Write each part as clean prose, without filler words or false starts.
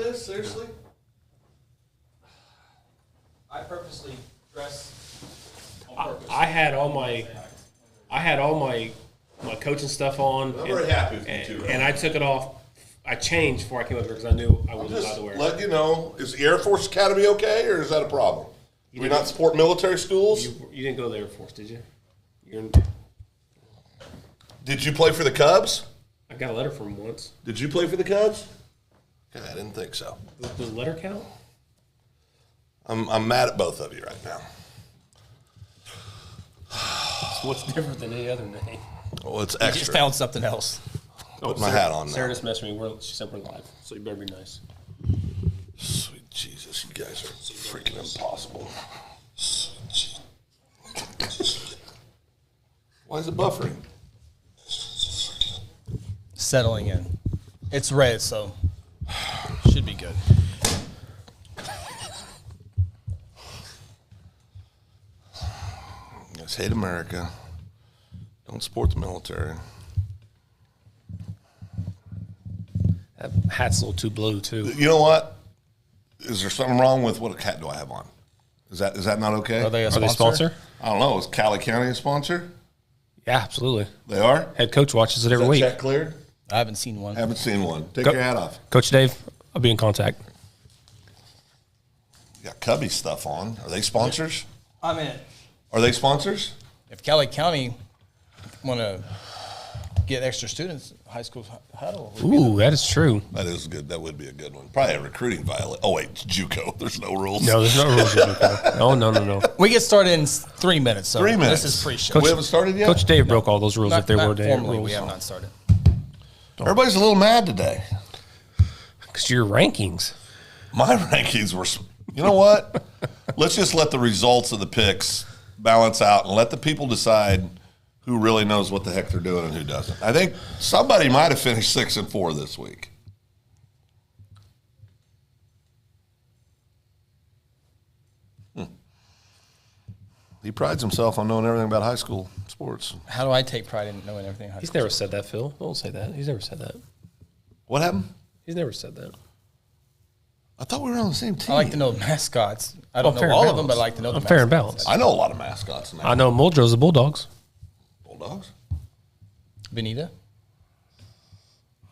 it is? Seriously? I purposely dress on purpose. I had all my coaching stuff on. I'm very happy with you too. Right? And I took it off. I changed before I came up here because I knew I wasn't allowed to wear it. Let you know, is the Air Force Academy okay, or is that a problem? Do we not support military schools? You didn't go to the Air Force, did you? Did you play for the Cubs? I got a letter from him once. Did you play for the Cubs? Okay, I didn't think so. Does the letter count? I'm mad at both of you right now. So what's different than any other name? Well, it's You extra. just found something else. Put my hat on now. Sarah just messaged me. She said we're live, so you better be nice. Sweet Jesus, you guys are freaking impossible. Why is it buffering? Settling in. It's red, so should be good. Let's hate America. Don't support the military. That hat's a little too blue, too. You know what? Is there something wrong with what hat do I have on? Is that not okay? Are they a Are they sponsor? I don't know. Is Cali County a sponsor? Yeah, absolutely. They are? Head coach watches it every Is that week. check cleared? I haven't seen one. Haven't seen one. Take Go- your hat off. Coach Dave, I'll be in contact. You got Cubby stuff on. Are they sponsors? I'm in. Are they sponsors? If Cali County want to get extra students, high school huddle. would be Ooh, that is true. That is good. That would be a good one. Probably a recruiting violation. Oh, wait. It's JUCO. There's no rules. No, there's no rules. No, no, no, no. We get started in 3 minutes. So 3 minutes. This is pre-show. We haven't started yet? Coach Dave broke all those rules if there were formally, rules. we have not started. Everybody's a little mad today. Because your rankings. My rankings were, you know what? Let's just let the results of the picks balance out and let the people decide who really knows what the heck they're doing and who doesn't. I think somebody might have finished 6-4 this week. He prides himself on knowing everything about high school sports. How do I take pride in knowing everything? He's never said that, Phil. Don't say that. He's never said that. What happened? He's never said that. I thought we were on the same team. I like to know mascots. I don't fair know and all of them, balanced. but I like to know the I'm mascots. fair and balanced. I know a lot of mascots now. I know Muldrow's the Bulldogs. Bulldogs? Benita?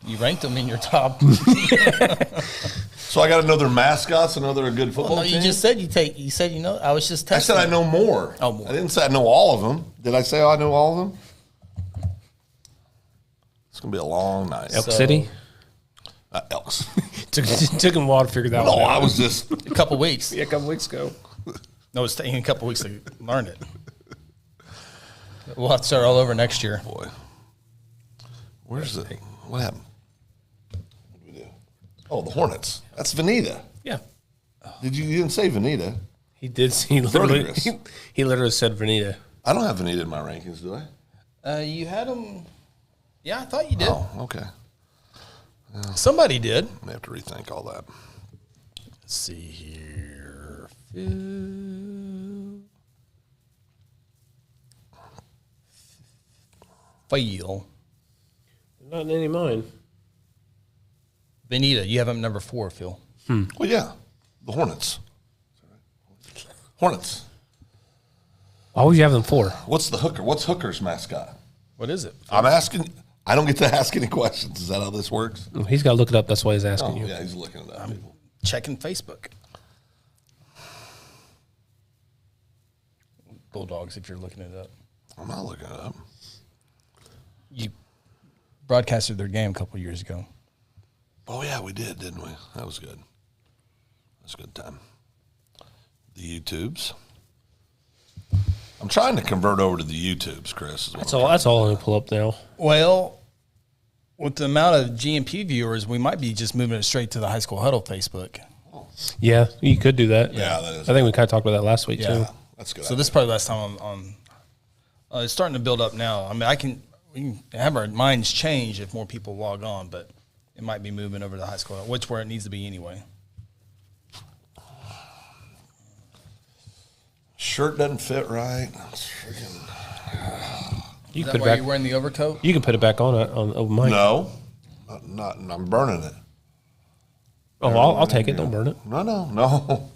You ranked them in your top. So I got to know their mascots and know they're a good football No, team? you just said you said you know. I was just I testing. said I know more. Oh, more. I didn't say I know all of them. Did I say I know all of them? It's going to be a long night. Elk City. Elks. took him a while to figure that No, one out. I was just... a couple weeks. Yeah, a couple weeks ago. No, it's taking a couple weeks to learn it. We'll have to start all over next year. Boy. Where's the... What happened? What did we do? Oh, the Hornets. That's Veneta. Yeah. You didn't say Veneta. He did. He literally, Verdigris. he literally said Veneta. I don't have Veneta in my rankings, do I? You had them. Yeah, I thought you did. Oh, okay. Somebody did. I may have to rethink all that. Let's see here. Phil. Not in any of mine. Benita, you have him number 4, Phil. Well, yeah. The Hornets. Hornets. Why would you have them 4? What's the hooker? What's Hooker's mascot? What is it? I'm asking. I don't get to ask any questions. Is that how this works? He's got to look it up. That's why he's Oh, asking you. yeah, he's looking it up. People. Checking Facebook. Bulldogs, if you're looking it up. I'm not looking it up. You broadcasted their game a couple years ago. Oh, yeah, we did, didn't we? That was good. That was a good time. The YouTubes. I'm trying to convert over to the YouTubes, Chris. That's all I'm going to pull up now. Well, with the amount of GMP viewers, we might be just moving it straight to the High School Huddle Facebook. Yeah, you could do that. Yeah, that is. I think we kind of talked about that last week, too. That's good. So this is probably the last time on it's starting to build up now. I mean, we can have our minds change if more people log on, but it might be moving over to the High School, which where it needs to be anyway. Shirt doesn't fit right. It's freaking... You Is can that put why it you're back. wearing the overcoat? You can put it back on over mine. No, not. I'm burning it. Oh, I'll take it. Don't burn it. No.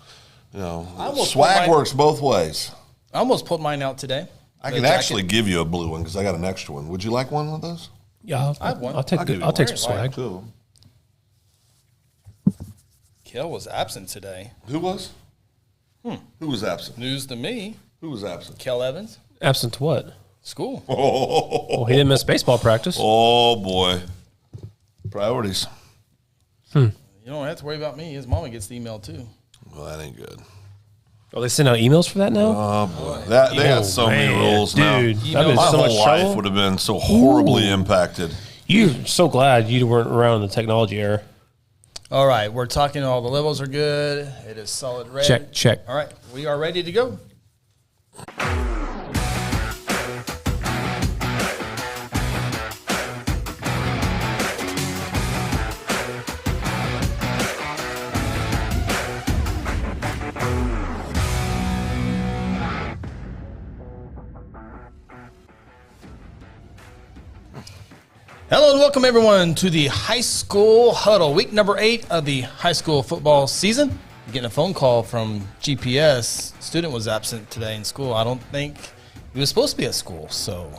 You know, almost swag put mine- works both ways. I almost pulled mine out today. I The can jacket. actually give you a blue one because I got an extra one. Would you like one of those? Yeah, I have one. I'll take. I'll give you I'll take one. some swag. Two of them. Kel was absent today. Who was? Who was absent? News to me. Who was absent? Kel Evans, Absent to what? school. Well, he didn't miss baseball practice. Oh boy, priorities. You don't have to worry about me. His mama gets the email too. Well, that ain't good. Oh, they send out emails for that now. Oh boy, they got so many rules now. dude. You I've know, been My so much whole life trouble. would have been so horribly impacted. You're so glad you weren't around in the technology era. All right, we're talking. All the levels are good. It is solid red. Check. All right, we are ready to go. Hello and welcome everyone to the High School Huddle, week number 8 of the high school football season. Getting a phone call from GPS. Student was absent today in school. I don't think he was supposed to be at school, so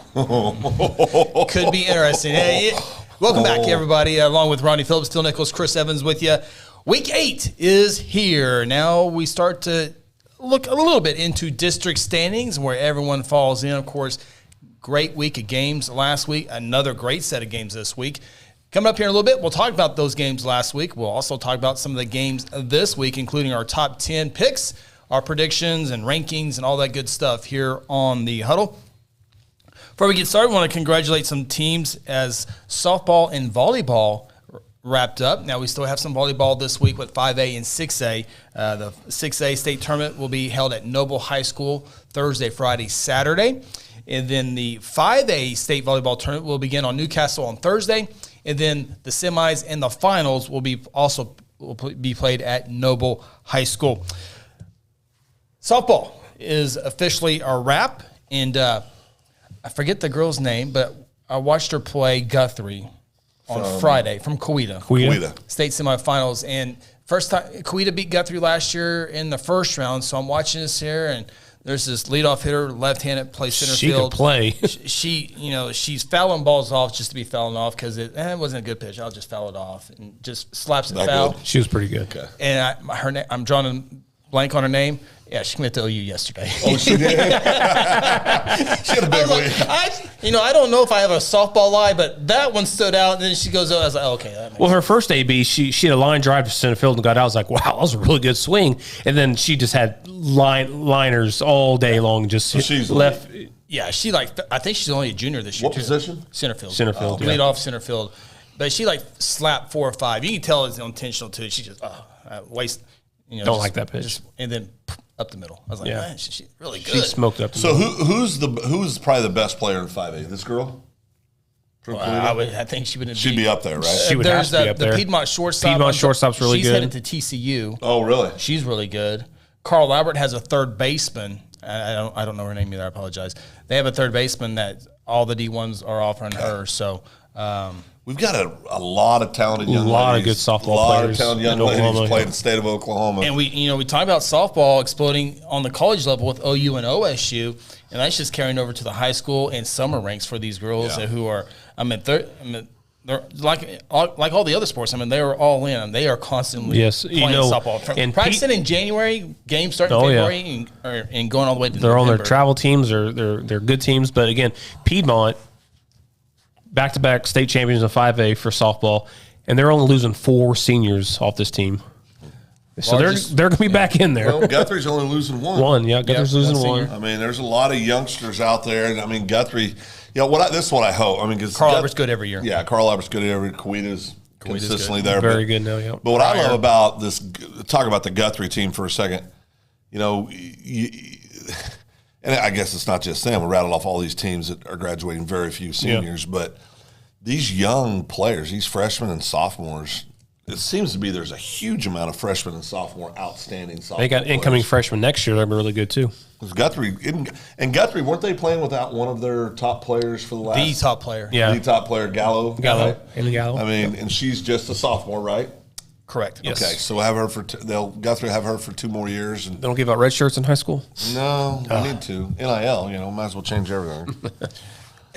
could be interesting. Hey, welcome back, everybody. Along with Ronnie Phillips, Phil Nichols, Chris Evans with you. Week 8 is here. Now we start to look a little bit into district standings, where everyone falls in. Of course, great week of games last week. Another great set of games this week. Coming up here in a little bit, we'll talk about those games last week. We'll also talk about some of the games this week, including our top 10 picks, our predictions and rankings, and all that good stuff here on the Huddle. Before we get started, I want to congratulate some teams as softball and volleyball wrapped up. Now, we still have some volleyball this week with 5A and 6A. The 6A state tournament will be held at Noble High School Thursday, Friday, Saturday. And then the 5A state volleyball tournament will begin on Newcastle on Thursday. And then the semis and the finals will be played at Noble High School. Softball is officially a wrap. And I forget the girl's name, but I watched her play Guthrie on Friday from Coweta. Coweta. State semifinals. And first time, Coweta beat Guthrie last year in the first round. So I'm watching this here, and there's this leadoff hitter, left-handed, play center She field. can play. She's fouling balls off just to be fouling off because it wasn't a good pitch. I'll just foul it off and just slaps it That foul. good? She was pretty good. Okay. And I'm drawing a blank on her name. Yeah, she went to OU yesterday. Oh, she did. She had a I big was week. like, I don't know if I have a softball eye, but that one stood out. And then she goes, I was like, okay. That makes Well, her first AB, she had a line drive to center field and got out. I was like, wow, that was a really good swing. And then she just had liners all day long. Just she's left. Yeah, I think she's only a junior this year. What too. position? Center field. Center field, Lead yeah. off center field. But she slapped 4 or 5. You can tell it's intentional too. She just waste. Don't like that pitch. And then up the middle. I was like, Yeah. man, she's really good. She smoked up. So who's probably the best player in 5A? This girl? From Coweta? I think she would She'd be up there, right? She would have to be up the there. Piedmont shortstop. Piedmont shortstop's really she's good. headed to TCU. Oh, really? She's really good. Carl Albert has a third baseman. I don't know her name either. I apologize. They have a third baseman that all the D1s are offering her. So We've got a lot of talented young ladies. A lot of good softball A lot players of talented young in ladies Oklahoma. playing in the state of Oklahoma. and we talk about softball exploding on the college level with OU and OSU, and that's just carrying over to the high school and summer ranks for these girls Yeah. who are. They're like all the other sports. They are all in. They are constantly Yes, playing softball. and Practicing in January, games starting in Oh, yeah. February, and going all the way to They're on their November. travel teams. They're good teams. But again, Piedmont, back-to-back state champions in 5A for softball, and they're only losing 4 seniors off this team. So Largest- they're going to be back in there. Well, Guthrie's only losing one. One, yeah. Guthrie's Yeah, losing one one. senior. I mean, there's a lot of youngsters out there, and Guthrie. This is what I hope. Because Carl Albert's good every year. Yeah, Carl Albert's good every. Coweta's consistently there. Very good now, yeah. But what I love about this, talk about the Guthrie team for a second. And I guess it's not just them. We rattled off all these teams that are graduating, very few seniors, but these young players, these freshmen and sophomores, it seems to be there's a huge amount of freshmen and sophomore outstanding sophomore They got incoming players. freshmen next year. They'll be really good too. 'Cause Guthrie, weren't they playing without one of their top players for the last? The top player. Yeah. The top player, Gallo. Gallo. Right? And Gallo. And she's just a sophomore, right? Correct. Yes. Okay, so have her for they'll Guthrie have her for 2 more years, and They don't give out red shirts in high school. no, I need to NIL. Might as well change everything.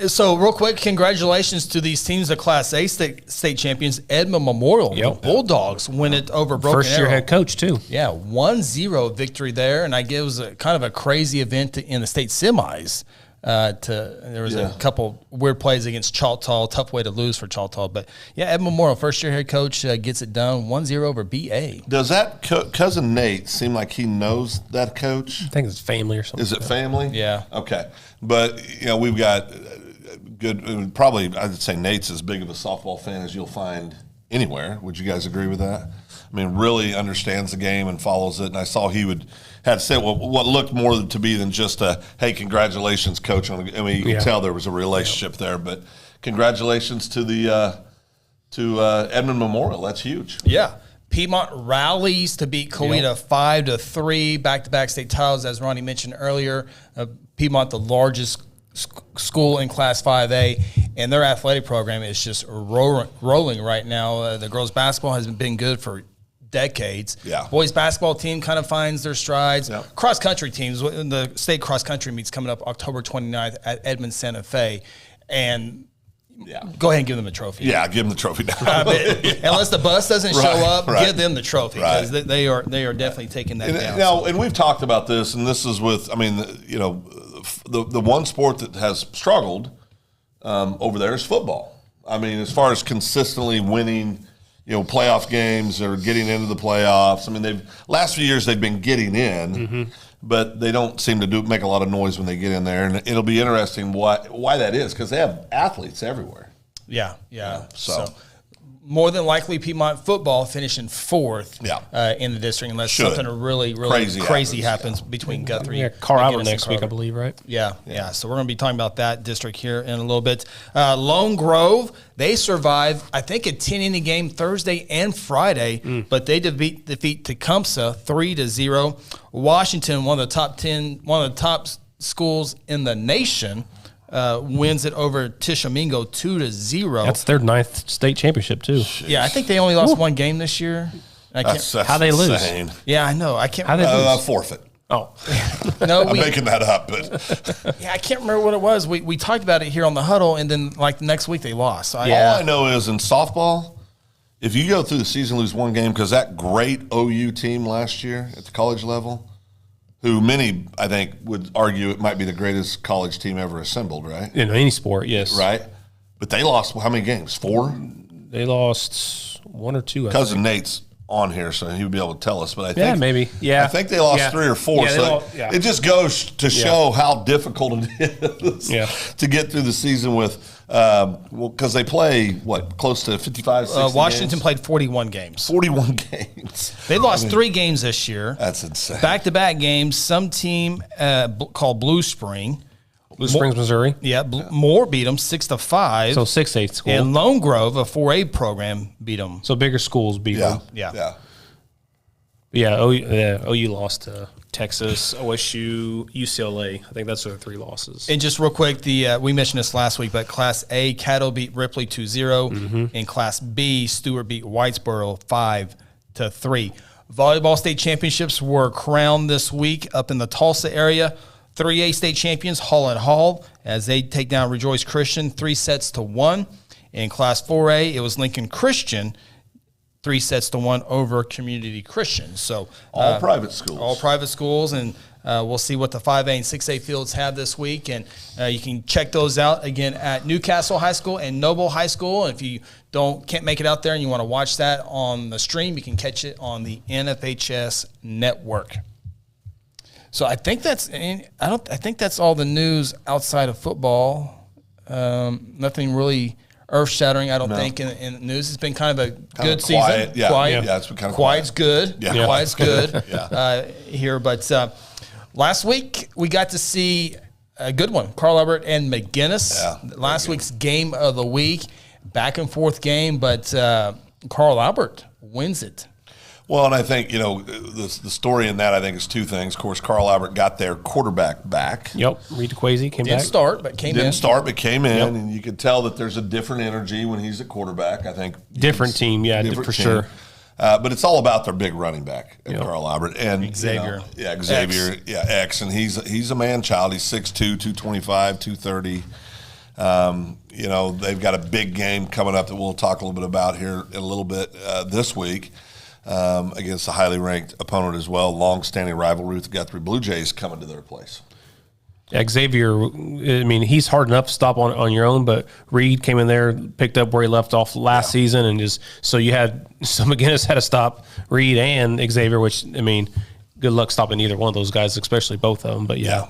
So, real quick, congratulations to these teams, the Class A state champions, Edmond Memorial. Yep. The Bulldogs win it over Broken First year Arrow. head coach too. Yeah, 1-0 victory there, and I guess it was kind of a crazy event in the state semis. There was a couple weird plays against Choctaw, tough way to lose for Choctaw, but yeah, Edmond Memorial, first year head coach, gets it done, 1-0 over BA. Does that cousin Nate seem like he knows that coach? I think it's family or something. Is it family? Yeah. Okay, but we've got good. Probably, I'd say Nate's as big of a softball fan as you'll find anywhere. Would you guys agree with that? I mean, really understands the game and follows it. And I saw he had said what looked more to be than just a, hey, congratulations, coach. I mean, you can tell there was a relationship there. But congratulations to the Edmond Memorial. That's huge. Yeah. Piedmont rallies to beat Coweta 5-3, back-to-back state titles, as Ronnie mentioned earlier. Piedmont, the largest school in Class 5A, and their athletic program is just rolling right now. The girls' basketball has been good for decades. Yeah. Boys' basketball team kind of finds their strides. Yeah. Cross-country teams, the state cross-country meet's coming up October 29th at Edmond Santa Fe, and go ahead and give them a trophy. Yeah, give them the trophy now. Unless the bus doesn't show up, right. give them the trophy because they are definitely taking that down. Now, and we've talked about this, and this is with, the one sport that has struggled over there is football. I mean, as far as consistently winning, playoff games or getting into the playoffs. I mean, last few years they've been getting in, but they don't seem to make a lot of noise when they get in there. And it'll be interesting why that is, because they have athletes everywhere. Yeah. So more than likely, Piedmont football finishing fourth in the district unless something really crazy happens between Guthrie. Yeah, Carl Albert McGinnis next and week, I Carver. believe, right? Yeah. So we're going to be talking about that district here in a little bit. Lone Grove, they survived, I think, a 10-inning game Thursday and Friday, but they defeat Tecumseh 3-0. Washington, one of the top schools in the nation, wins it over Tishomingo 2-0. That's their 9th state championship too. Yeah, I think they only lost one game this year. That's How they lose? insane. Yeah, I know. I can't. How they lose? Forfeit. Oh, No, I'm making that up, but I can't remember what it was. We talked about it here on the huddle, and then like the next week they lost. So all I know is in softball, if you go through the season, lose one game, because that great OU team last year at the college level, who many, I think, would argue it might be the greatest college team ever assembled, right? in any sport, yes. Right? But they lost how many games? 4? They lost 1 or 2. Cousin Nate's on here, so he would be able to tell us. But I think maybe. Yeah. I think they lost 3 or 4. So it just goes to show how difficult it is to get through the season with because they play close to 55, 60 Washington games? played 41 games. 41 games. They lost 3 games this year. That's insane. Back-to-back games. Some team called Blue Spring. Blue Springs, Missouri. Yeah, Moore beat them 6-5. So 6-8 school. And Lone Grove, a 4A program, beat them. So bigger schools beat them. Yeah. OU lost to Texas, OSU, UCLA. I think that's their 3 losses. And just real quick, we mentioned this last week, but Class A, Caddo beat Ripley 2-0. In Class B, Stewart beat Whitesboro 5-3. Volleyball state championships were crowned this week up in the Tulsa area. 3A state champions, Holland Hall, as they take down Rejoice Christian 3-1. In Class 4A, it was Lincoln Christian 3-1 over Community Christian. So all private schools. All private schools, and we'll see what the 5A and 6A fields have this week. And you can check those out again at Newcastle High School and Noble High School. And if you can't make it out there and you want to watch that on the stream, you can catch it on the NFHS network. So I think that's all the news outside of football. Nothing really earth-shattering, I don't think, in the news. It's been kind of a good quiet. season. Yeah. Quiet. Yeah, it's been kind of Quiet's quiet. good. Yeah. Quiet's good here. But last week, we got to see a good one, Carl Albert and McGinnis. Yeah, last week's game of the week, back-and-forth game, but Carl Albert wins it. Well, and I think, the story in that, I think, is 2 things. Of course, Carl Albert got their quarterback back. Yep. Reed DeQuazy came Didn't back. start, but came in. Didn't start, but came in, and you could tell that there's a different energy when he's at quarterback. I think Different team, yeah, different for team. sure. But it's all about their big running back, Carl Albert. And Xavier. Xavier. X. Yeah, X. And he's a man-child. He's 6'2", 225, 230. They've got a big game coming up that we'll talk a little bit about here in a little bit this week against a highly ranked opponent as well. Long-standing rivalry with the Guthrie Blue Jays coming to their place. Xavier, I mean, he's hard enough to stop on your own, but Reed came in there, picked up where he left off last season, and McGinnis had to stop Reed and Xavier, which, I mean, good luck stopping either one of those guys, especially both of them. But yeah.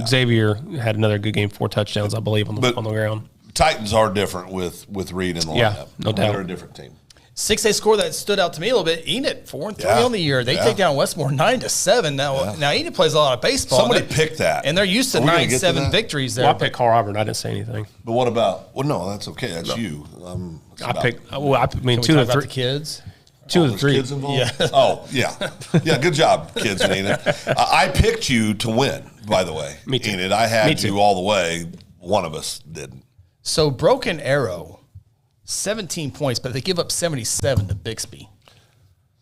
Xavier had another good game, 4 touchdowns, I believe, on the ground. Titans are different with Reed in the lineup. No doubt. They're a different team. 6A score that stood out to me a little bit. Enid 4-3 on the year. They take down Westmore 9-7. Now Enid plays a lot of baseball. Somebody picked that, and they're used to 9-7 victories there. Well, I picked Carl Auburn. I didn't say anything. But what about? Well, no, that's okay. That's you. I picked. Well, I mean, Can we 2 talk of about 3 the kids. 2 of the 3 kids involved? Yeah. Oh, yeah. Good job, kids and Enid. I picked you to win, by the way. Me too. Enid, I had Me too. you all the way. One of us didn't. So Broken Arrow, 17 points, but they give up 77 to Bixby.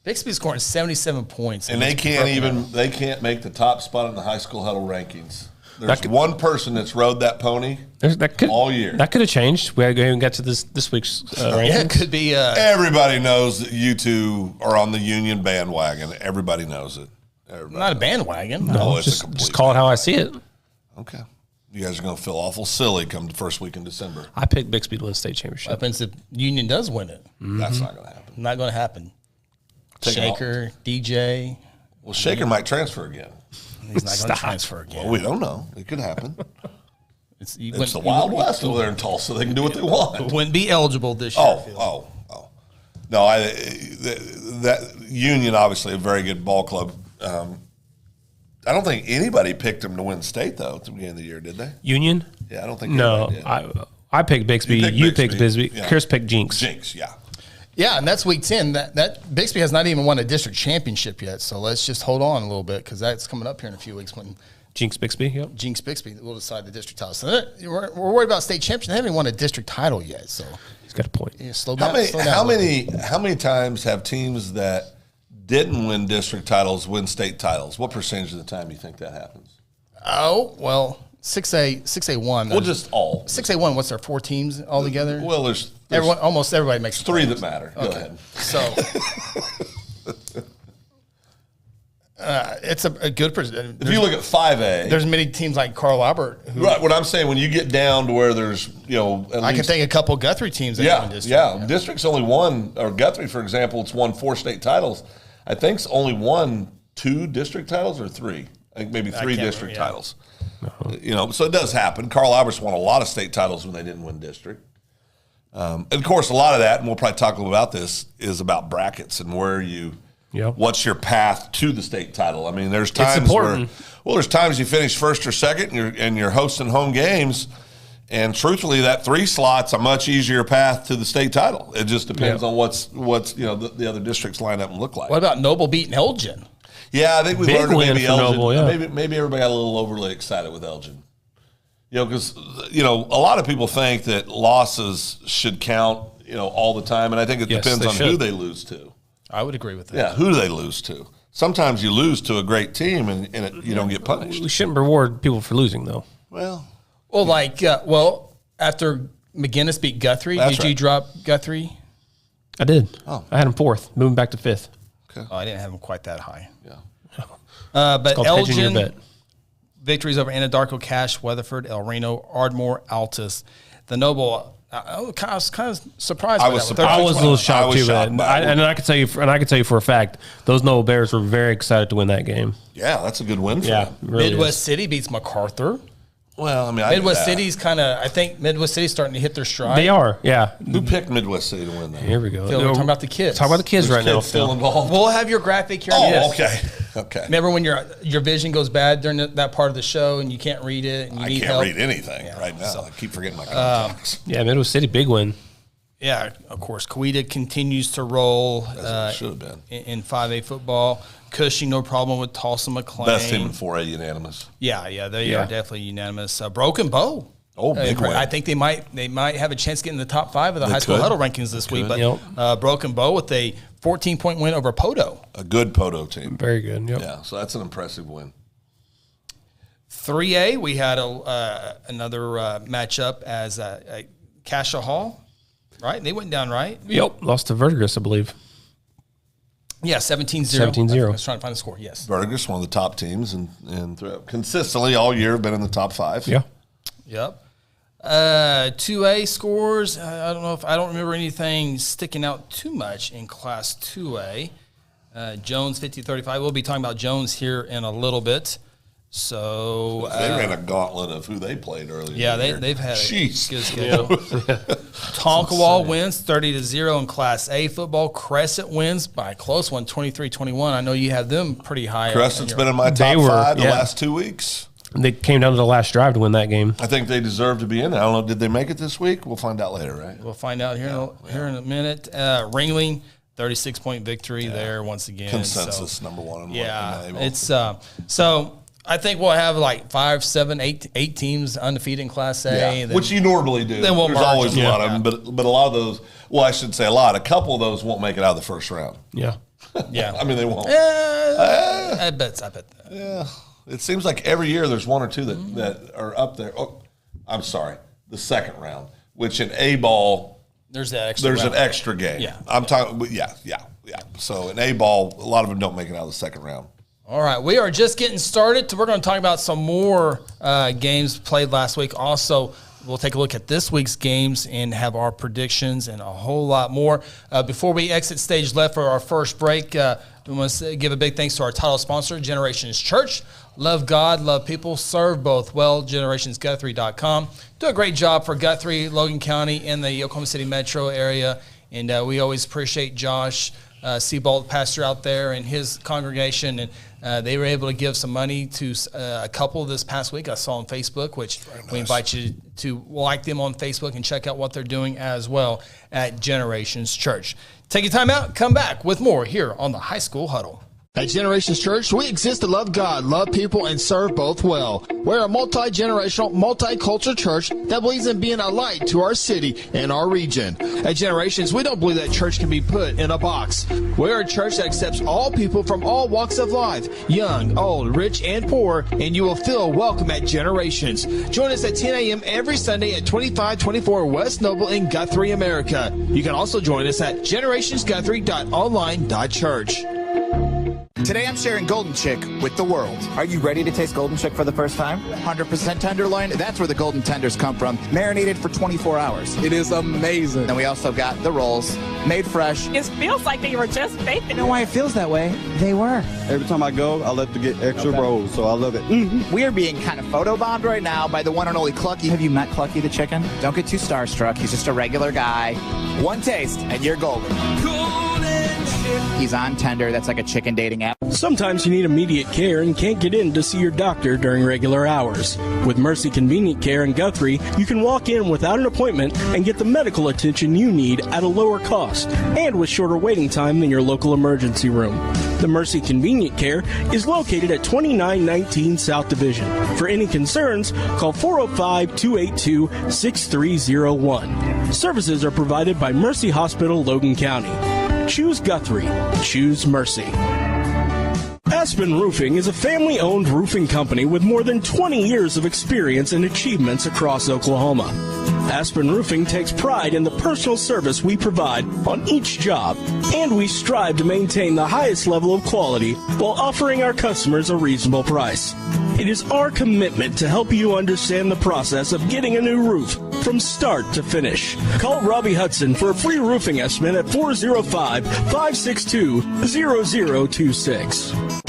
Bixby's scoring 77 points. And they can't make the top spot in the high school huddle rankings. There's one person that's rode that pony all year. That could have changed. We haven't got to this week's rankings. Yeah, it could be. Everybody knows that you two are on the Union bandwagon. Everybody knows it. Not a bandwagon. No, it's Just call it how I see it. Okay. You guys are going to feel awful silly come the first week in December. I picked Bixby to win the state championship. Happens if Union does win it. That's not going to happen. Not going to happen. Take Shaker, DJ. Well, Shaker might transfer again. He's not going to transfer again. Well, we don't know. It could happen. It's the Wild West over there in Tulsa. They can do what they want. Wouldn't be eligible this year. Oh. No, that Union, obviously, a very good ball club. I don't think anybody picked them to win state, though, at the beginning of the year, did they? Union? Yeah, I don't think No, did. I picked Bixby. You picked Bixby. Yeah. Chris picked Jinx. Jinx, yeah. Yeah, and that's week 10. That Bixby has not even won a district championship yet, so let's just hold on a little bit because that's coming up here in a few weeks when Jinx Bixby, yep. Jinx Bixby will decide the district title. So we're worried about state championship. They haven't even won a district title yet, so He's got a point. yeah, slow down. How many times have teams that didn't win district titles win state titles? What percentage of the time do you think that happens? Oh, well, 6A1. Well, just all. 6A1, what's there, 4 teams altogether? Well, there's Almost everybody makes 3 the that matter. Go ahead. So it's a good percentage. If you look at 5A, There's many teams like Carl Albert. Who, right, what I'm saying, when you get down to where there's, at I can least, think a couple Guthrie teams that won district. Yeah. District's only won, or Guthrie, for example, it's won 4 state titles. I think it's only won 2 district titles or 3. I think maybe 3 district titles. So it does happen. Carl Albert's won a lot of state titles when they didn't win district. And of course, a lot of that, and we'll probably talk a little about this, is about brackets and where what's your path to the state title. I mean, there's times there's times you finish first or second and you're hosting home games, and truthfully, that 3 slot's a much easier path to the state title. It just depends on what's the other districts line up and look like. What about Noble beating Elgin? Yeah, I think we Big learned win maybe for Elgin. Noble, yeah. Maybe everybody got a little overly excited with Elgin. Because a lot of people think that losses should count, all the time, and I think it depends on who they lose to. I would agree with that. Yeah, who do they lose to? Sometimes you lose to a great team and you don't get punished. We shouldn't reward people for losing, though. Well, after McGinnis beat Guthrie, That's did you right. drop Guthrie? I did. Oh. I had him 4th, moving back to 5th. Oh, I didn't have him quite that high. yeah. But Called hedging your Elgin, bet. victories over Anadarko, Cache, Weatherford, El Reno, Ardmore, Altus. The Noble, I was kind of surprised. I by was that. surprised. I was a little shocked too, shocked but by it. and I can tell you for a fact, those Noble Bears were very excited to win that game. Yeah, that's a good win for Yeah, them. really Midwest is. City beats MacArthur. Well, I mean, Midwest City's I think Midwest City's starting to hit their stride. They are, yeah. Who picked Midwest City to win that? Here we go. Phil, we're talking about the kids. Talk about the kids right now. Kids still Phil. involved. We'll have your graphic here. Oh, okay. Remember when your vision goes bad during that part of the show and you can't read it and you I need can't help? read anything right now. I keep forgetting my contacts. Yeah, Midwest City, big win. Yeah, of course. Coweta continues to roll That's what it should have been. in 5A football. Cushing, no problem with Tulsa McLean. Best team in 4A unanimous. Yeah, they are definitely unanimous. Broken Bow. Oh, big win. I think they might have a chance to get in the top 5 of the high school could. huddle rankings this week. But Yep. Broken Bow with a 14-point win over Poto. A good Poto team. Very good. Yep. Yeah, so that's an impressive win. 3A, we had another matchup as Cassia Hall, right? They went down, right? Yep. Lost to Verdigris, I believe. Yeah, 17-0. 17-0. I was trying to find the score, yes. Verdigris, one of the top teams, and consistently all year been in the top 5. Yeah. Yep. 2A scores. I don't remember anything sticking out too much in Class 2A. Jones 50-35. We'll be talking about Jones here in a little bit. So They ran a gauntlet of who they played earlier. yeah, in the year. they've had a Jeez. good schedule. Tonkawa wins 30-0 in Class A football. Crescent wins by a close one, 23-21. I know you have them pretty high. Crescent's been in my top 5 the last 2 weeks. They came down to the last drive to win that game. I think they deserve to be in there. I don't know. Did they make it this week? We'll find out later, right? We'll find out here in a minute. Ringling, 36-point victory there once again. Consensus number 1. It's so I think we'll have like 5, 7, 8 teams undefeated in Class A. Yeah, And then, which you normally do. Then we'll There's merge always them. a lot of them, but a lot of those. Well, I should say a lot. A couple of those won't make it out of the first round. Yeah. yeah. I mean, they won't. I bet that. Yeah, it seems like every year there's 1 or 2 that are up there. Oh, I'm sorry, the second round, which in A ball There's that extra. there's round. an extra game. Yeah. I'm talking. Yeah. So in A ball, a lot of them don't make it out of the second round. All right, we are just getting started. We're going to talk about some more games played last week. Also, we'll take a look at this week's games and have our predictions and a whole lot more. Before we exit stage left for our first break, we want to give a big thanks to our title sponsor, Generations Church. Love God, love people, serve both well. GenerationsGuthrie.com. Do a great job for Guthrie, Logan County, and the Oklahoma City metro area. And we always appreciate Josh Seabolt, pastor out there, and his congregation. And they were able to give some money to a couple this past week. I saw on Facebook, which we invite you to like them on Facebook and check out what they're doing as well at Generations Church. Take your time out. Come back with more here on the High School Huddle. At Generations Church, we exist to love God, love people, and serve both well. We're a multi-generational, multicultural church that believes in being a light to our city and our region. At Generations, we don't believe that church can be put in a box. We're a church that accepts all people from all walks of life, young, old, rich, and poor, and you will feel welcome at Generations. Join us at 10 a.m. every Sunday at 2524 West Noble in Guthrie, America. You can also join us at generationsguthrie.online.church. Today I'm sharing Golden Chick with the world. Are you ready to taste Golden Chick for the first time? 100% tenderloin, that's where the golden tenders come from. Marinated for 24 hours. It is amazing. And we also got the rolls, made fresh. It feels like they were just baked. You know why it feels that way? They were. Every time I go, I love to get extra rolls, so I love it. We are being kind of photobombed right now by the one and only Clucky. Have you met Clucky the chicken? Don't get too starstruck. He's just a regular guy. One taste, and you're golden. He's on Tender. That's like a chicken dating app. Sometimes you need immediate care and can't get in to see your doctor during regular hours. With Mercy Convenient Care in Guthrie, you can walk in without an appointment and get the medical attention you need at a lower cost and with shorter waiting time than your local emergency room. The Mercy Convenient Care is located at 2919 South Division. For any concerns, call 405-282-6301. Services are provided by Mercy Hospital, Logan County. Choose Guthrie. Choose Mercy. Aspen Roofing is a family-owned roofing company with more than 20 years of experience and achievements across Oklahoma. Aspen Roofing takes pride in the personal service we provide on each job, and we strive to maintain the highest level of quality while offering our customers a reasonable price. It is our commitment to help you understand the process of getting a new roof from start to finish. Call Robbie Hudson for a free roofing estimate at 405-562-0026.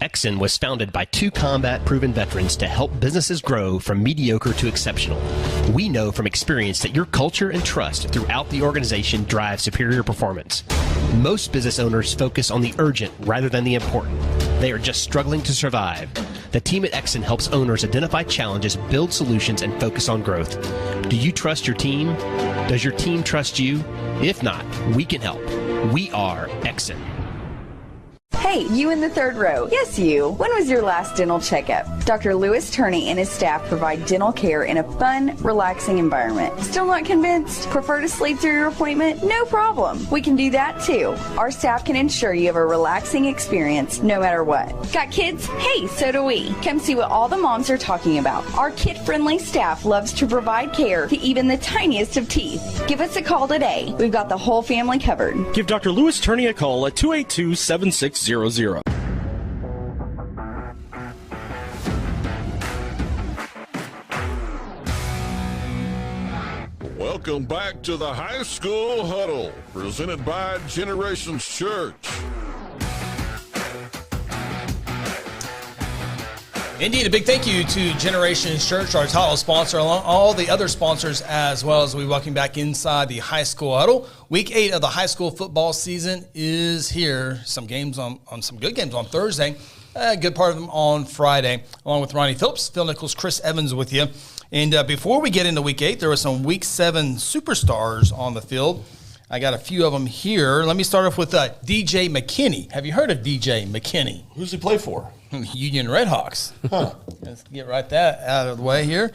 Exxon was founded by 2 combat-proven veterans to help businesses grow from mediocre to exceptional. We know from experience that your culture and trust throughout the organization drive superior performance. Most business owners focus on the urgent rather than the important. They are just struggling to survive. The team at Exxon helps owners identify challenges, build solutions, and focus on growth. Do you trust your team? Does your team trust you? If not, we can help. We are Exxon. Hey, you in the third row. Yes, you. When was your last dental checkup? Dr. Lewis Turney and his staff provide dental care in a fun, relaxing environment. Still not convinced? Prefer to sleep through your appointment? No problem. We can do that too. Our staff can ensure you have a relaxing experience no matter what. Got kids? Hey, so do we. Come see what all the moms are talking about. Our kid-friendly staff loves to provide care to even the tiniest of teeth. Give us a call today. We've got the whole family covered. Give Dr. Lewis Turney a call at 282-7600. Welcome back to the High School Huddle, presented by Generations Church. Indeed, a big thank you to Generations Church, our title sponsor, along all the other sponsors, as well as we welcome back inside the High School Huddle. Week 8 of the high school football season is here. Some games on some good games on Thursday, a good part of them on Friday, along with Ronnie Phillips, Phil Nichols, Chris Evans with you. And before we get into Week 8, there were some Week 7 superstars on the field. I got a few of them here. Let me start off with DJ McKinney. Have you heard of DJ McKinney? Who's he play for? Union Redhawks. Huh. Let's get that out of the way here.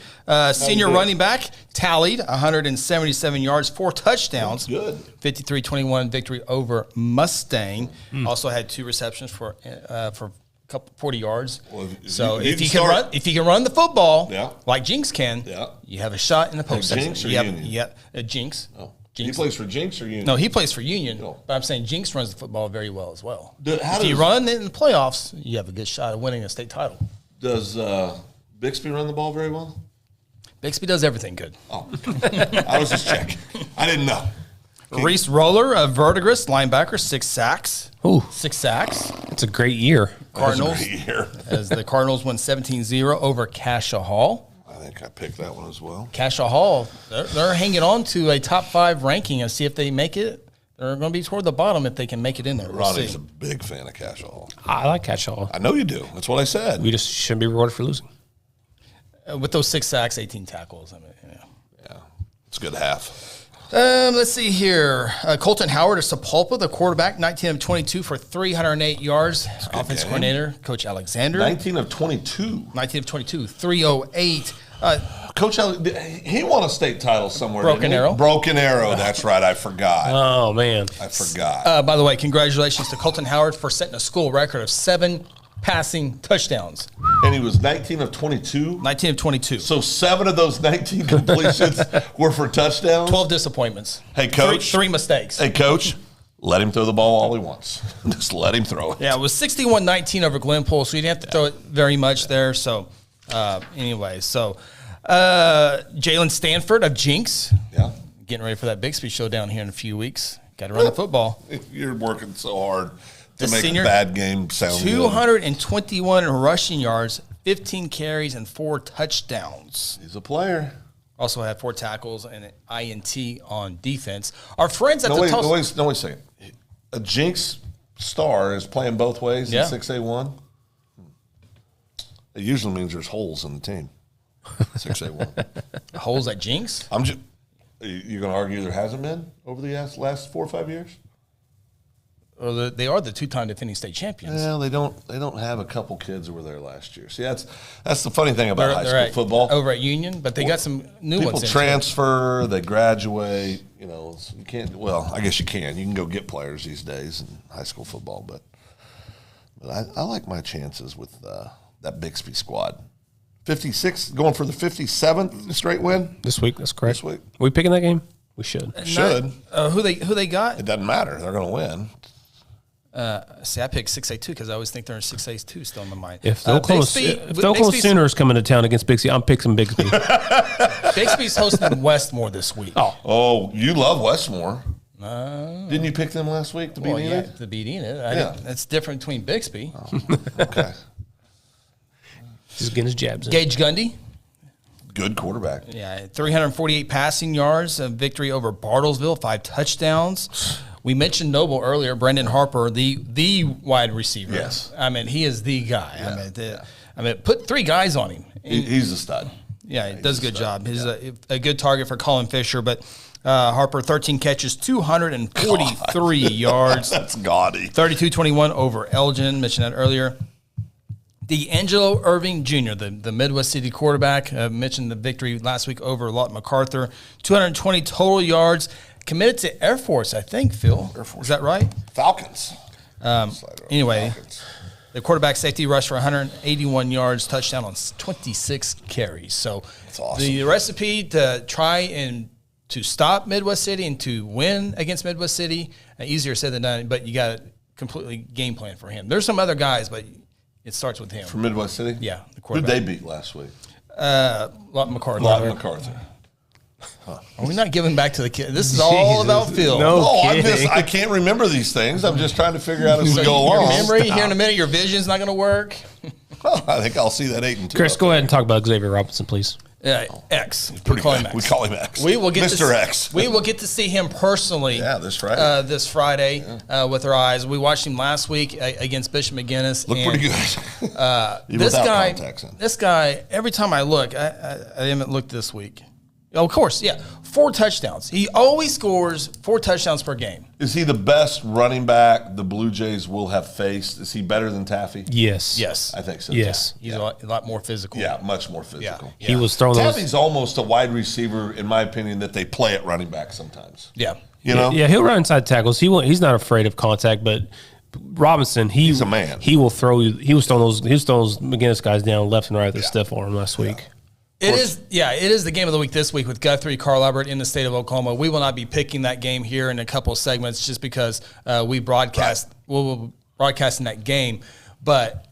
Senior running back, tallied 177 yards, 4 touchdowns. Good. 53-21 victory over Mustang. Also had 2 receptions for couple 40 yards. Well, if you can run the football, like Jinx can, you have a shot in the postseason. Jinx or Union? Yeah, Jinx. Oh. Jinx. He plays for Jinx or Union? No, he plays for Union. No. But I'm saying Jinx runs the football very well as well. If you run in the playoffs, you have a good shot of winning a state title. Does Bixby run the ball very well? Bixby does everything good. Oh, I was just checking. I didn't know. Reese Roller of Verdigris, linebacker, 6 sacks. Ooh. 6 sacks. It's a great year. Cardinals. That was a great year. As the Cardinals won 17-0 over Cassia Hall. I think I picked that one as well. Cassia Hall, they're hanging on to a top 5 ranking and see if they make it. They're going to be toward the bottom if they can make it in there. Ronnie's a big fan of Cassia Hall. I like Cassia Hall. I know you do. That's what I said. We just shouldn't be rewarded for losing. With those 6 sacks, 18 tackles. I mean, yeah, it's a good half. Let's see here. Colton Howard of Sepulpa, the quarterback, 19 of 22 for 308 yards. Offensive coordinator, Coach Alexander. 19 of 22. 19 of 22, 308. Coach, he won a state title somewhere. Broken Arrow. Broken Arrow. That's right. I forgot. Oh, man. I forgot. By the way, congratulations to Colton Howard for setting a school record of 7 passing touchdowns. And he was 19 of 22? 19 of 22. So 7 of those 19 completions were for touchdowns? 12 disappointments. Hey, Coach. 3 mistakes. Hey, Coach. Let him throw the ball all he wants. Just let him throw it. Yeah, it was 61-19 over Glenpool, so you didn't have to throw it very much there. So, anyway, Jalen Stanford of Jinx. Yeah. Getting ready for that Bixby show down here in a few weeks. Got to run the football. You're working so hard to The make senior, a bad game sound 221 rushing yards, 15 carries, and 4 touchdowns. He's a player. Also had 4 tackles and an INT on defense. Our friends at wait a second. A Jinx star is playing both ways in 6A1? It usually means there's holes in the team. 6A1. Holes at Jinx? You're going to argue there hasn't been over the last 4 or 5 years? Well, they are the 2-time defending state champions. Well, they don't have a couple kids who were there last year. See, that's the funny thing about high school football. Over at Union, but they got some new ones. People transfer, they graduate. You can't. Well, I guess you can. You can go get players these days in high school football, but I like my chances with that Bixby squad. 56, going for the 57th straight win this week. That's correct. This week. Are we picking that game? We should. Who they got? It doesn't matter. They're going to win. See, I picked 6A2 because I always think they're in 6A2 still in my mind. If the Oklahoma Sooners coming to town against Bixby, I'm picking Bixby. Bixby's hosting Westmore this week. Oh, you love Westmore. Didn't you pick them last week to beat Enid? To beat Enid. That's different between Bixby. Okay. He's getting his jabs in. Gage Gundy. Good quarterback. Yeah, 348 passing yards, a victory over Bartlesville, 5 touchdowns. We mentioned Noble earlier, Brendan Harper, the wide receiver. Yes. I mean, he is the guy. Yeah. I mean, put 3 guys on him. He's a stud. Yeah, he does a good job. He's a good target for Colin Fisher. But Harper, 13 catches, 243 yards. That's gaudy. 32-21 over Elgin. Mentioned that earlier. D'Angelo Irving Jr., the Midwest City quarterback, mentioned the victory last week over Lawton MacArthur. 220 total yards. Committed to Air Force, I think, Phil. Air Force. Is that right? Falcons. Anyway, Falcons. the quarterback safety rushed for 181 yards, touchdown on 26 carries. So That's awesome. the recipe to try and to stop Midwest City and to win against Midwest City, easier said than done, but you got to completely game plan for him. There's some other guys, but it starts with him. From Midwest City? Yeah. The Who'd they beat last week? Lawton MacArthur. Lawton MacArthur. Are we not giving back to the kid? This is all about Phil. I can't remember these things. I'm just trying to figure out as we go along. Your memory, here in a minute, your vision's not going to work. Well, I think I'll see that 8-2. Chris, go ahead and talk about Xavier Robinson, please. X. We call him X. We will get Mr. X. We will get to see him personally. This Friday. With our eyes. We watched him last week against Bishop McGuinness. Looked pretty good. This guy. Every time I look, I haven't looked this week. Oh, of course, 4 touchdowns. He always scores 4 touchdowns per game. Is he the best running back the Blue Jays will have faced? Is he better than Taffy? Yes. I think so. Yes. He's a lot more physical. Yeah, much more physical. He was throwing Taffy's almost a wide receiver, in my opinion, that they play at running back sometimes. Yeah. You know? Yeah, he'll run inside tackles. He's not afraid of contact, but Robinson, he's a man. He will throw you. He was throwing those McGinnis guys down left and right with a stiff arm last week. It is the game of the week this week with Guthrie, Carl Albert in the state of Oklahoma. We will not be picking that game here in a couple of segments just because we'll be broadcasting that game. But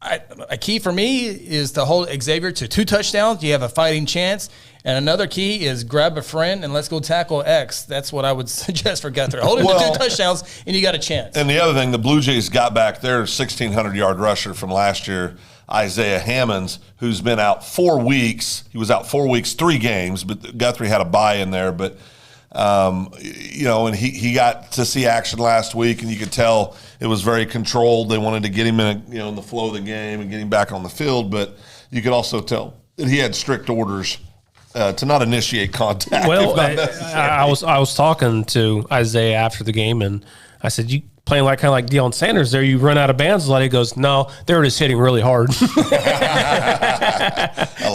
a key for me is to hold Xavier to 2 touchdowns. You have a fighting chance. And another key is grab a friend and let's go tackle X. That's what I would suggest for Guthrie. Hold him to 2 touchdowns and you got a chance. And the other thing, the Blue Jays got back their 1,600-yard rusher from last year, Isaiah Hammonds, who's been out 4 weeks. He was out 4 weeks, 3 games, but Guthrie had a bye in there. But, and he got to see action last week, and you could tell it was very controlled. They wanted to get him in the flow of the game and get him back on the field. But you could also tell that he had strict orders to not initiate contact. Well, I was talking to Isaiah after the game, and I said, "You playing kind of like Deion Sanders there? You run out of bands a lot." He goes, "No, they're just hitting really hard."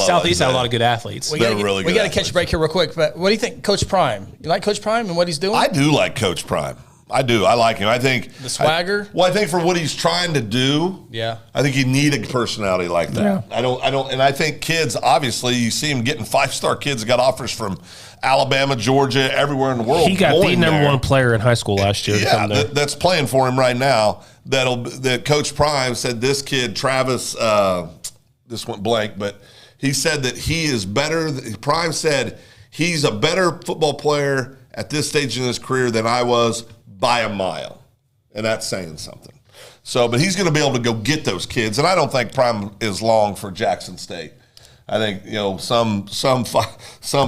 Southeast had a lot of good athletes. We got to catch a break here real quick. But what do you think, Coach Prime? You like Coach Prime and what he's doing? I do like Coach Prime. I do. I like him. I think the swagger. I think for what he's trying to do, I think you need a personality like that. Yeah. I don't. And I think kids, obviously, you see him getting 5-star kids that got offers from Alabama, Georgia, everywhere in the world. He got the number 1 player in high school last year. Yeah, that's playing for him right now. That Coach Prime said this kid Travis. This went blank, but he said that he is better. Prime said he's a better football player at this stage in his career than I was by a mile, and that's saying something. So, but he's going to be able to go get those kids, and I don't think Prime is long for Jackson State. I think some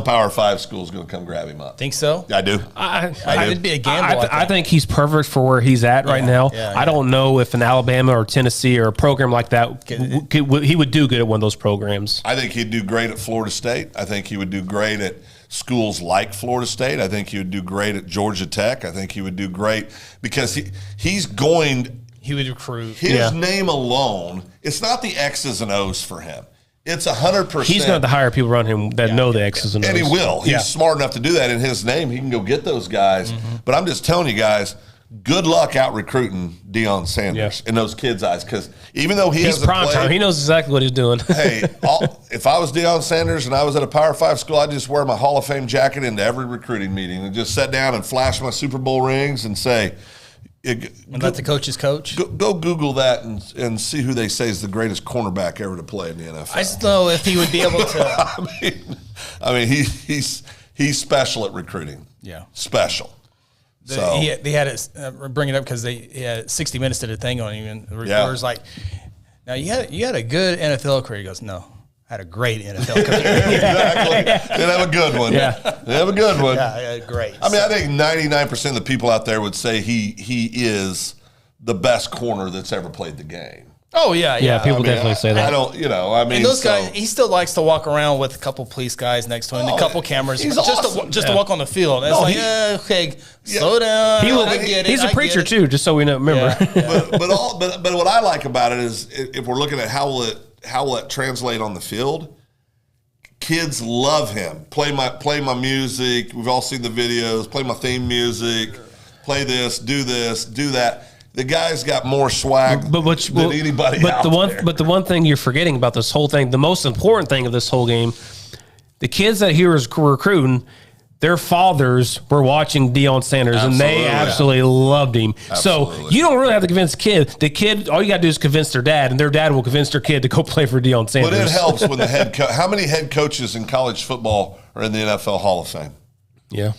Power 5 school is going to come grab him up. Think so? I do. It'd be a gamble. I think he's perfect for where he's at right now. I don't know if an Alabama or Tennessee or a program like that he would do good at one of those programs. I think he'd do great at Florida State. I think he would do great at schools like Florida State. I think he would do great at Georgia Tech. I think he would do great because he's going. He would recruit. His name alone, it's not the X's and O's for him. It's 100%. He's going to hire people around him that know the X's and O's. And he will. He's smart enough to do that in his name. He can go get those guys. Mm-hmm. But I'm just telling you guys, good luck out recruiting Deion Sanders in those kids' eyes. Because even though he's prime time, he knows exactly what he's doing. Hey, if I was Deion Sanders and I was at a Power 5 school, I'd just wear my Hall of Fame jacket into every recruiting meeting and just sit down and flash my Super Bowl rings and say, and let the coaches coach. Go Google that and see who they say is the greatest cornerback ever to play in the NFL. I just know if he would be able to. I mean, he's special at recruiting. Yeah, special. They had to bring it up because they had 60 Minutes did a thing on him, and the reporter's like, "Now you had a good NFL career." He goes, "No, I had a great NFL career." Exactly. They have a good one. Yeah, they have a good one. Yeah, great. I mean, I think 99% of the people out there would say he is the best corner that's ever played the game. Oh yeah. People definitely say that. I don't, I mean, and those guys, he still likes to walk around with a couple police guys next to him, a couple cameras, he's just awesome. to walk on the field. And it's okay, slow down. He's a preacher too, just so we know. Remember, but what I like about it is if we're looking at how will it translate on the field. Kids love him. Play my music. We've all seen the videos. Play my theme music. Play this, do that. The guy's got more swag than anybody out there. But the one thing you're forgetting about this whole thing, the most important thing of this whole game, the kids that he was recruiting, their fathers were watching Deion Sanders, and they absolutely loved him. Absolutely. So you don't really have to convince the kid. The kid, all you got to do is convince their dad, and their dad will convince their kid to go play for Deion Sanders. But it helps when the head coach. How many head coaches in college football are in the NFL Hall of Fame? Yeah.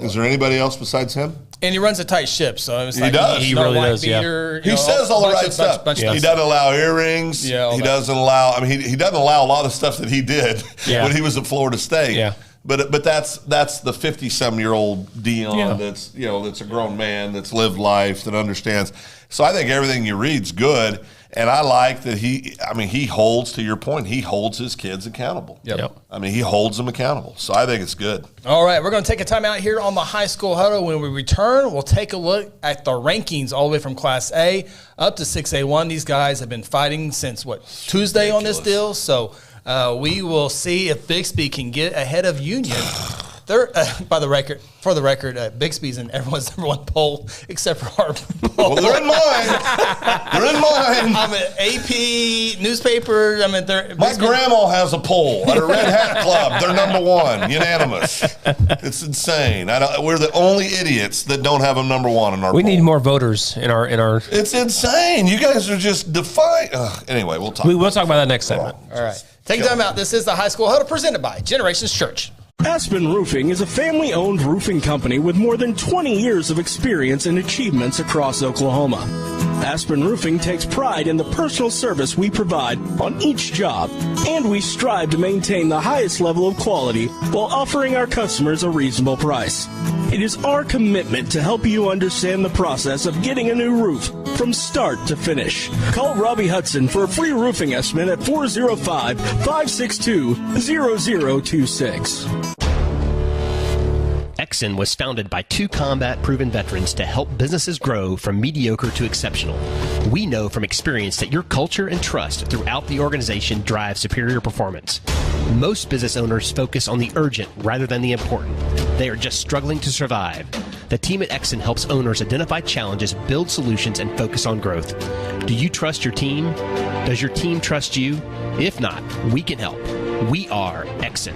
Is there anybody else besides him? And he runs a tight ship, so it's he does. He really does. He says all the right stuff. He doesn't allow earrings. He doesn't allow. I mean, he doesn't allow a lot of stuff that he did when he was at Florida State. Yeah. But that's the 50-some-year-old Deion that's a grown man that's lived life that understands. So I think everything you read's good, and I like that he holds, to your point, he holds his kids accountable. Yep. I mean, he holds them accountable. So I think it's good. All right, we're going to take a time out here on the High School Huddle. When we return, we'll take a look at the rankings all the way from Class A up to 6A1. These guys have been fighting since, Tuesday on this deal. So we will see if Bixby can get ahead of Union. They're, for the record, Bixby's in everyone's number one poll except for our poll. Well, they're in mine. They're in mine. I'm an AP newspaper. My grandma has a poll at her Red Hat Club. They're number one, unanimous. It's insane. We're the only idiots that don't have them number one in our poll. We need more voters in our. It's insane. You guys are just defying. Anyway, we'll talk. We'll talk about that next segment. All right. Take time out. This is the High School Huddle presented by Generations Church. Aspen Roofing is a family-owned roofing company with more than 20 years of experience and achievements across Oklahoma. Aspen Roofing takes pride in the personal service we provide on each job, and we strive to maintain the highest level of quality while offering our customers a reasonable price. It is our commitment to help you understand the process of getting a new roof from start to finish. Call Robbie Hudson for a free roofing estimate at 405-562-0026. Exxon was founded by two combat-proven veterans to help businesses grow from mediocre to exceptional. We know from experience that your culture and trust throughout the organization drive superior performance. Most business owners focus on the urgent rather than the important. They are just struggling to survive. The team at Exxon helps owners identify challenges, build solutions, and focus on growth. Do you trust your team? Does your team trust you? If not, we can help. We are Exxon.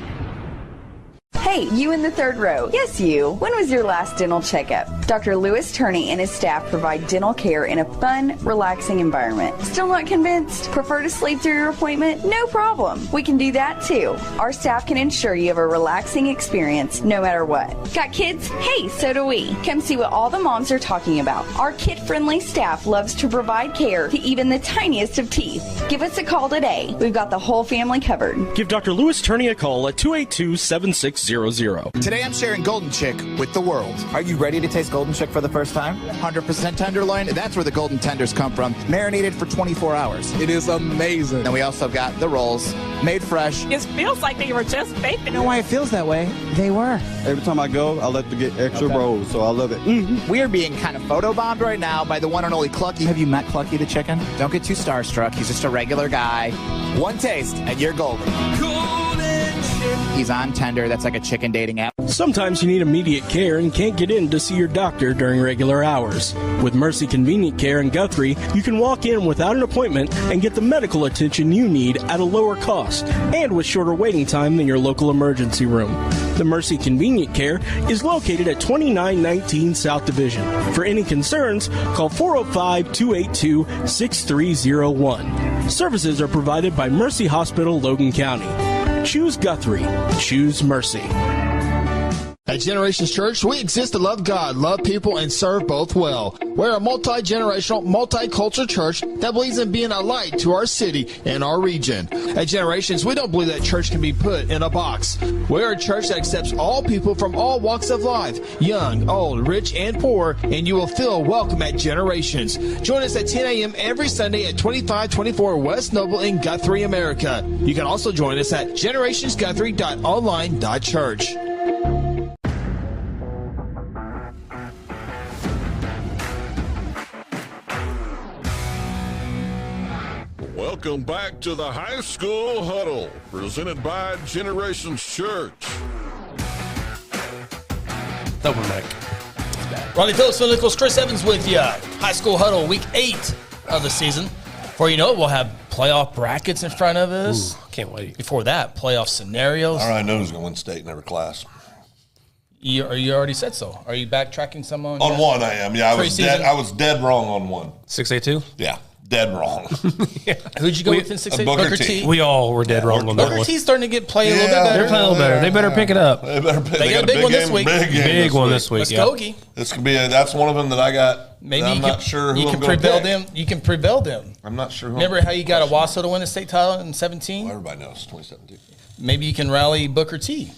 Hey, you in the third row. Yes, you. When was your last dental checkup? Dr. Louis Turney and his staff provide dental care in a fun, relaxing environment. Still not convinced? Prefer to sleep through your appointment? No problem. We can do that too. Our staff can ensure you have a relaxing experience no matter what. Got kids? Hey, so do we. Come see what all the moms are talking about. Our kid-friendly staff loves to provide care to even the tiniest of teeth. Give us a call today. We've got the whole family covered. Give Dr. Louis Turney a call at 282-7600. Today I'm sharing Golden Chick with the world. Are you ready to taste Golden Chick for the first time? 100% tenderloin. That's where the golden tenders come from. Marinated for 24 hours. It is amazing. And we also got the rolls, made fresh. It feels like they were just baked. You know why it feels that way? They were. Every time I go, I like to get extra rolls, so I love it. Mm-hmm. We are being kind of photobombed right now by the one and only Clucky. Have you met Clucky the chicken? Don't get too starstruck. He's just a regular guy. One taste, and you're golden. He's on Tender. That's like a chicken dating app. Sometimes you need immediate care and can't get in to see your doctor during regular hours. With Mercy Convenient Care in Guthrie, you can walk in without an appointment and get the medical attention you need at a lower cost and with shorter waiting time than your local emergency room. The Mercy Convenient Care is located at 2919 South Division. For any concerns, call 405-282-6301. Services are provided by Mercy Hospital, Logan County. Choose Guthrie. Choose Mercy. At Generations Church, we exist to love God, love people, and serve both well. We're a multi-generational, multicultural church that believes in being a light to our city and our region. At Generations, we don't believe that church can be put in a box. We're a church that accepts all people from all walks of life, young, old, rich, and poor, and you will feel welcome at Generations. Join us at 10 a.m. every Sunday at 2524 West Noble in Guthrie, America. You can also join us at generationsguthrie.online.church. Welcome back to the High School Huddle, presented by Generations Church. Double neck. Ronnie Phillips, Phil Nichols, Chris Evans with you. High School Huddle, week 8 of the season. Before you know it, we'll have playoff brackets in front of us. Ooh, can't wait. Before that, playoff scenarios. All right, I know who's going to win state in every class. You already said so. Are you backtracking some on On one, I am. Yeah, Preseason? I was dead wrong on one. 682? Yeah, dead wrong. Who'd you go with in 6'8"? Booker T. We all were dead wrong on that Booker one. T's starting to get played a little bit Yeah, better. They're playing a little better. They better pick it up. They better pick. They got a big one this week. Big one this week. Yeah. Muskogee. This could be. That's one of them that I got. Maybe I'm you not can, sure who you I'm can going to prevail pick. them. You can prevail them. I'm not sure. Remember how you got Owasso to win the state title in 17? Well, everybody knows 2017. Maybe you can rally Booker T.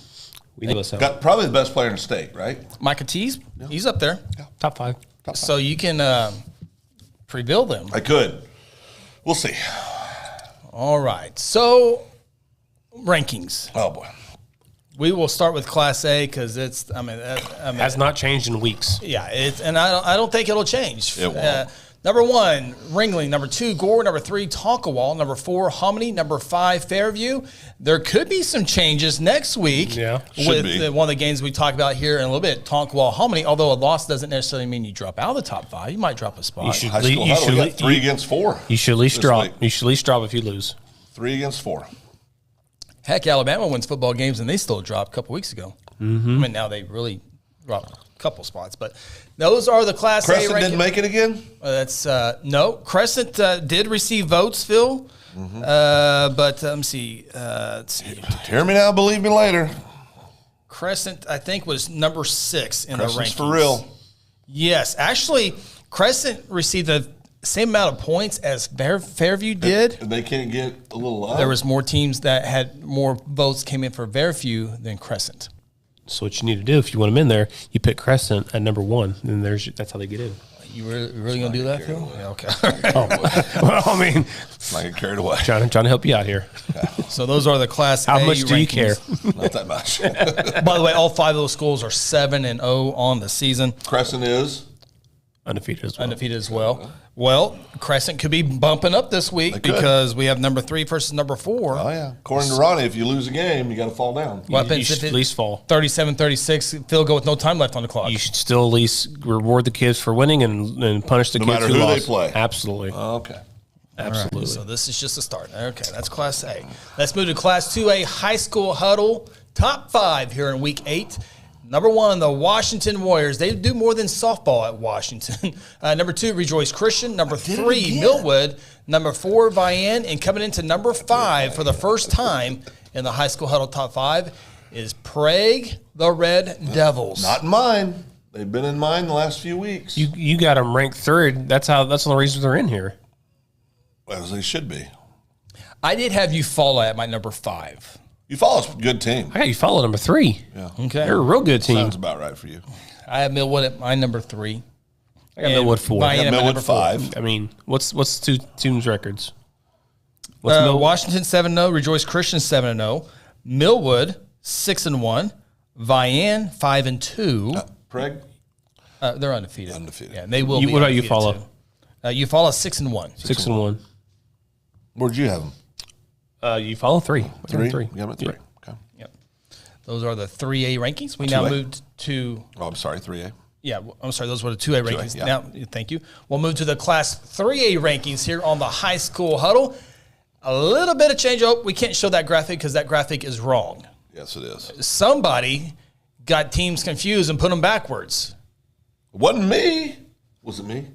We know this. Got probably the best player in the state, right? Micah T's, he's up there. Top 5. So you can pre-build them. I could. We'll see. All right. So rankings. Oh boy. We will start with Class A because it's. Has not changed in weeks. Yeah, and I don't think it'll change. It won't. Number 1, Ringling. Number 2, Gore. Number 3, Tonkawa. Number 4, Hominy. Number 5, Fairview. There could be some changes next week. Yeah, should with be. One of the games we talk about here in a little bit. Tonkawa, Hominy. Although a loss doesn't necessarily mean you drop out of the top 5. You might drop a spot. You should High school you huddle, should we got 3 against 4. You should at least this drop. week. You should at least drop if you lose. 3 against 4. Heck, Alabama wins football games and they still dropped a couple weeks ago. Mm-hmm. I mean, now they really dropped a couple spots, but those are the Class Crescent A rankings. didn't make it again. That's no. Crescent did receive votes, Phil. But let me see. Let's see. Hear me now, believe me later. Crescent, I think, was number 6 in the rankings. Crescent's for real. Yes, actually, Crescent received the same amount of points as Fairview did. They can't get a little love. There was more teams that had more votes came in for Fairview than Crescent. So what you need to do if you want them in there, you pick Crescent at number 1, and that's how they get in. You really gonna do that, Phil? Yeah, okay. Well, I mean, I get carried away. trying to help you out here. So those are the Class How A much do you care? rankings. Not that much. By the way, all 5 of those schools are 7-0 on the season. Crescent is Undefeated as well. Well, Crescent could be bumping up this week could. because we have number 3 versus number 4. Oh yeah. According to Ronnie, if you lose a game, you got to fall down. Weapons, You should if it- at least fall. 37-36, field goal with no time left on the clock. You should still at least reward the kids for winning and punish the No kids matter who who lost. they play. Absolutely. Okay. Absolutely. All right, so this is just a start. Okay, that's Class A. Let's move to Class 2A, High School Huddle. Top 5 here in Week 8. Number 1, the Washington Warriors. They do more than softball at Washington. Number 2, Rejoice Christian. Number 3, Millwood. Number 4, Vian. And coming into number 5 for the first time in the High School Huddle Top 5 is Prague, the Red Devils. Not in mine. They've been in mine the last few weeks. You got them ranked 3rd. That's the only reason they're in here. As they should be. I did have you fall at my number 5. You follow a good team. I got you follow number 3. Yeah. Okay. They're a real good team. Sounds about right for you. I have Millwood at my number 3. I got Millwood 4. Vian I got at my Millwood number 4. 5. I mean, what's two teams' records? What's Washington 7-0, Rejoice Christian 7-0, Millwood 6-1, Vian 5-2. Craig? They're undefeated. Undefeated. Yeah, and they will be. What about you, undefeated, follow? too. You follow 6-1. 6-1. Where'd you have them? You follow 3. 3? 3. You got them at 3. Yeah. Okay. Yep. Those are the 3A rankings. We now 2A? moved to. Oh, I'm sorry, 3A. Yeah, I'm sorry. Those were the 2A rankings. yeah. Now, thank you. We'll move to the Class 3A rankings here on the High School Huddle. A little bit of change. Oh, we can't show that graphic because that graphic is wrong. Yes, it is. Somebody got teams confused and put them backwards. It wasn't me. Was it me?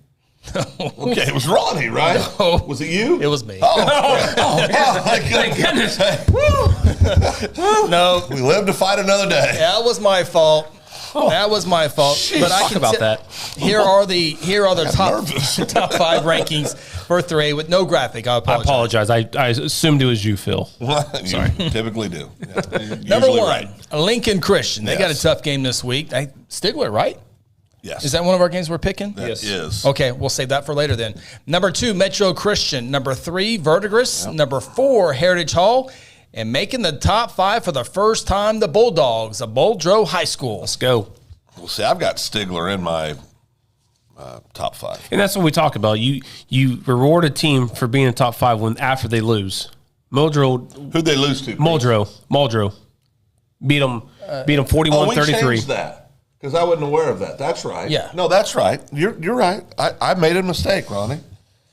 Okay, it was Ronnie, right? No. Was it you? It was me. Thank goodness. No, We live to fight another day. that was my fault. That was my fault. Jeez, but I talk can about that. Here are the top 5 rankings for 3A with no graphic. I apologize. I assumed it was you, Phil. Sorry. Typically do. Yeah, Number usually 1, right. Lincoln Christian. They got a Yes. tough game this week. Stigler, right? Yes. Is that one of our games we're picking? That is. Okay, we'll save that for later then. Number 2, Metro Christian. Number 3, Verdigris. Yep. Number 4, Heritage Hall. And making the top 5 for the first time, the Bulldogs of Boldro High School. Let's go. Well, see, I've got Stigler in my top 5. And that's what we talk about. You reward a team for being in top 5 when after they lose. Muldrow. Who'd they lose to? Muldrow. Beat them 41-33. We changed that. Because I wasn't aware of that. That's right. Yeah. No, that's right. You're right. I made a mistake, Ronnie.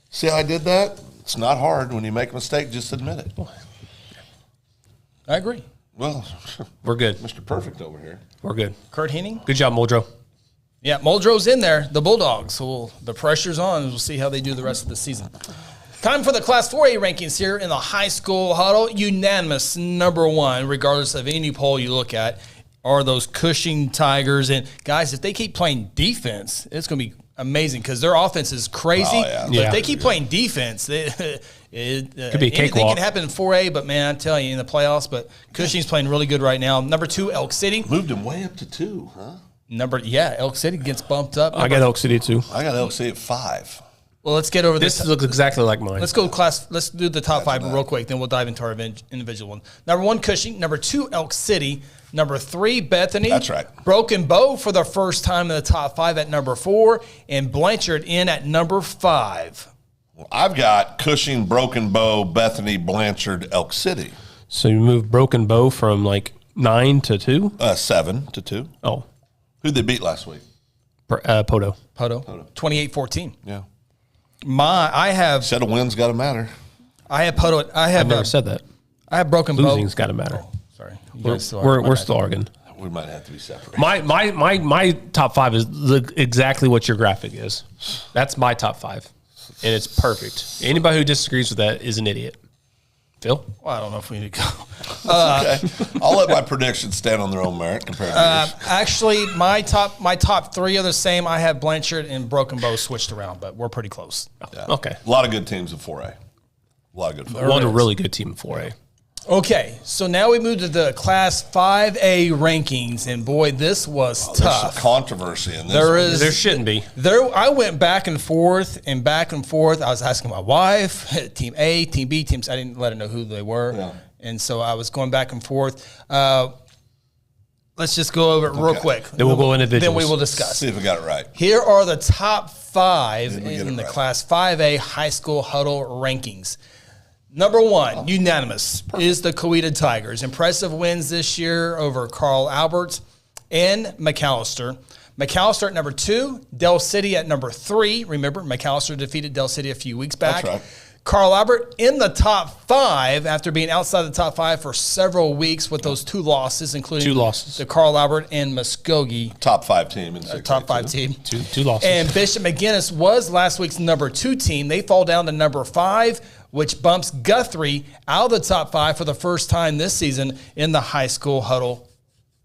See how I did that? It's not hard. When you make a mistake, just admit it. I agree. Well, we're good. Mr. Perfect over here. We're good. Kurt Heening. Good job, Muldrow. Yeah, Muldrow's in there, the Bulldogs. So the pressure's on. We'll see how they do the rest of the season. Time for the Class 4A rankings here in the High School Huddle. Unanimous number 1, regardless of any poll you look at, are those Cushing Tigers. And, guys, if they keep playing defense, it's going to be amazing because their offense is crazy. Oh, yeah. But if they keep playing defense, could be a anything cakewalk. can happen in 4A, but, man, I tell you, in the playoffs. But Cushing's playing really good right now. Number 2, Elk City. Moved him way up to 2, huh? Elk City gets bumped up. I got Elk City, too. I got Elk City at 5. Well, let's get over This looks exactly like mine. Let's go Let's do the top 5 real quick, then we'll dive into our individual one. Number 1, Cushing. Number 2, Elk City. Number 3, Bethany. That's right. Broken Bow for the first time in the top 5 at number 4, and Blanchard in at number 5. Well, I've got Cushing, Broken Bow, Bethany, Blanchard, Elk City. So you moved Broken Bow from like 9 to 2? 7 to 2. Oh. Who'd they beat last week? Poto. 28-14. Yeah. I have Said a win's got to matter. I have Poto. I've never said that. I have Broken Bow. Losing's got to matter. Sorry. We're still arguing. We might have to be separate. My top 5 is exactly what your graphic is. That's my top 5, and it's perfect. Anybody who disagrees with that is an idiot. Phil? Well, I don't know if we need to go. Okay. I'll let my predictions stand on their own merit compared to yours. Actually, my top 3 are the same. I have Blanchard and Broken Bow switched around, but we're pretty close. Yeah. Okay. A lot of good teams in 4A. A lot of good football. One really good team in 4A. Okay, so now we move to the Class 5A rankings, and boy, this was tough. There's some controversy in this. There shouldn't be. I went back and forth and back and forth. I was asking my wife, Team A, Team B, Teams. I didn't let her know who they were, and so I was going back and forth. Let's just go over it real quick. Then we'll go individuals. Then we will discuss. See if we got it right. Here are the top 5 in the right. Class 5A High School Huddle rankings. Number 1, unanimous, is the Coweta Tigers. Impressive wins this year over Carl Albert and McAllister. McAllister at number 2, Del City at number 3. Remember, McAllister defeated Del City a few weeks back. That's right. Carl Albert in the top 5 after being outside the top 5 for several weeks with those 2 losses, including the Carl Albert and Muskogee. Top 5 team. Top 5 team. Two losses. And Bishop McGinnis was last week's number 2 team. They fall down to number 5, which bumps Guthrie out of the top 5 for the first time this season in the High School Huddle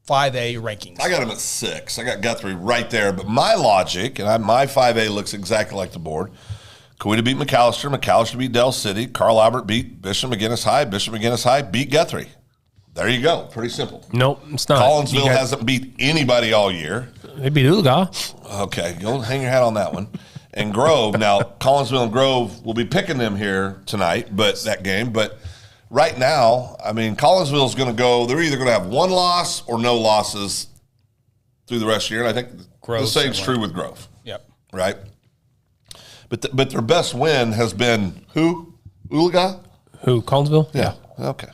5A rankings. I got him at 6. I got Guthrie right there. But my logic, and my 5A looks exactly like the board. Coweta beat McAllister. McAllister beat Del City. Carl Albert beat Bishop McGinnis High. Bishop McGinnis High beat Guthrie. There you go. Pretty simple. Nope, it's not. Collinsville hasn't beat anybody all year. They beat Ulaga. Okay, go hang your hat on that one. And Grove, now Collinsville and Grove will be picking them here tonight, but that game. But right now, I mean, Collinsville's going to go, they're either going to have 1 loss or no losses through the rest of the year. And I think the same's true with Grove. Yep. Right? But their best win has been who? Ulaga? Who? Collinsville? Yeah. Okay.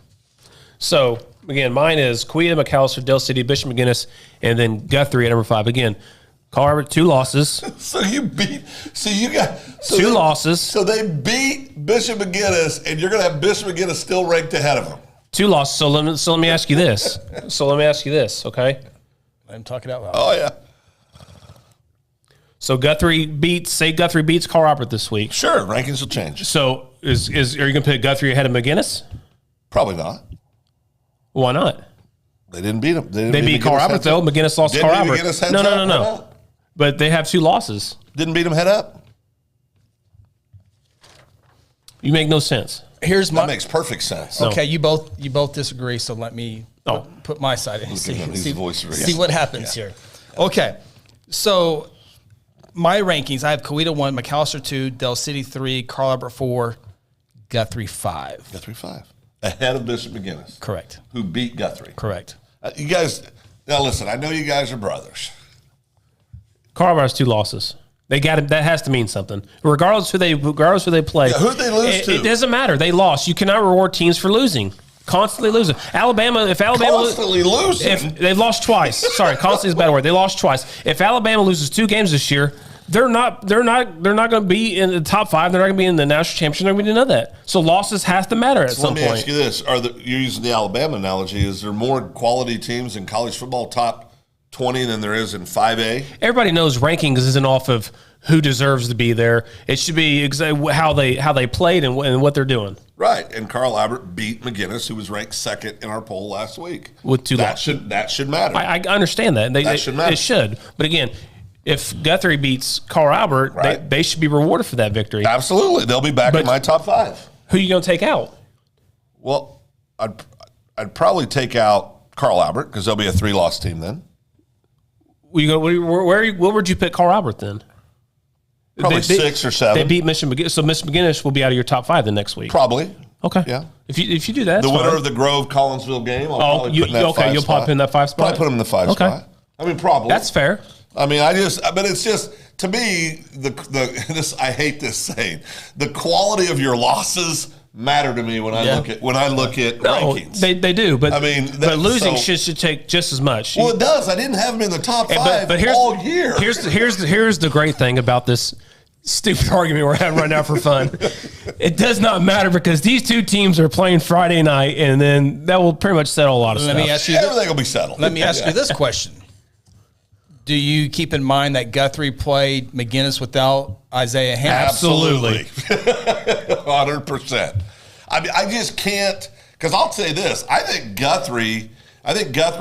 So, again, mine is Coweta, McAllister, Del City, Bishop McGinnis, and then Guthrie at number 5. Again, Carl Albert, 2 losses. So you got 2 losses. So they beat Bishop McGinnis, and you're going to have Bishop McGinnis still ranked ahead of them. 2 losses. So let me ask you this. Okay? Let him talk it out loud. Oh, yeah. So Guthrie beats Carl Albert this week. Sure, rankings will change. So are you going to put Guthrie ahead of McGinnis? Probably not. Why not? They didn't beat them. They beat Carl Albert, though. McGinnis lost to Carl Albert. No. But they have 2 losses. Didn't beat them head up. You make no sense. That makes perfect sense. Okay, you both disagree, so let me put my side in and see what happens here. Okay, so my rankings, I have Coweta 1, McAllister 2, Del City 3, Carl Albert 4, Guthrie 5. Guthrie 5. Ahead of Bishop McGinnis. Correct. Who beat Guthrie. Correct. You guys, now listen, I know you guys are brothers. Carl Albert has 2 losses. They got it. That has to mean something. Regardless who they play. Yeah, who'd they lose to? It doesn't matter. They lost. You cannot reward teams for losing. Constantly losing. If Alabama constantly losing. If they've lost twice. Sorry, constantly is a bad word. They lost twice. If Alabama loses 2 games this year, they're not going to be in the top 5. They're not going to be in the national championship. They're not going to do none of that. So losses have to matter at some point. Let me ask you this: you're using the Alabama analogy? Is there more quality teams in college football top 20 than there is in 5A? Everybody knows rankings isn't off of who deserves to be there. It should be how they played and what they're doing. Right, and Carl Albert beat McGinnis, who was ranked 2nd in our poll last week. With 2 losses. That should matter. I understand that. That should matter. It should. But again, if Guthrie beats Carl Albert, right, they should be rewarded for that victory. Absolutely. They'll be back in my top 5. Who are you going to take out? Well, I'd probably take out Carl Albert because they'll be a 3-loss team then. Where would you pick Carl Albert then? Probably 6 or 7. They beat Mission McGinnis, so Mission McGinnis will be out of your top 5 the next week. Probably. Okay. Yeah. If you do that, the winner of the Grove Collinsville game. You'll pop in that 5 spot. Probably put him in the 5 spot. I mean, probably. That's fair. I mean, but it's just, to me, I hate this saying, the quality of your losses matter to me when I look at rankings. They do, but I mean, but losing should take just as much. Well, it does. I didn't have them in the top 5 all year. Here's the great thing about this stupid argument we're having right now for fun. It does not matter because these 2 teams are playing Friday night, and then that will pretty much settle a lot of stuff. Everything will be settled. Let me ask you this question. Do you keep in mind that Guthrie played McGinnis without Isaiah Hammond? Absolutely. 100%. I mean, I just can't, because I'll say this. I think Guthrie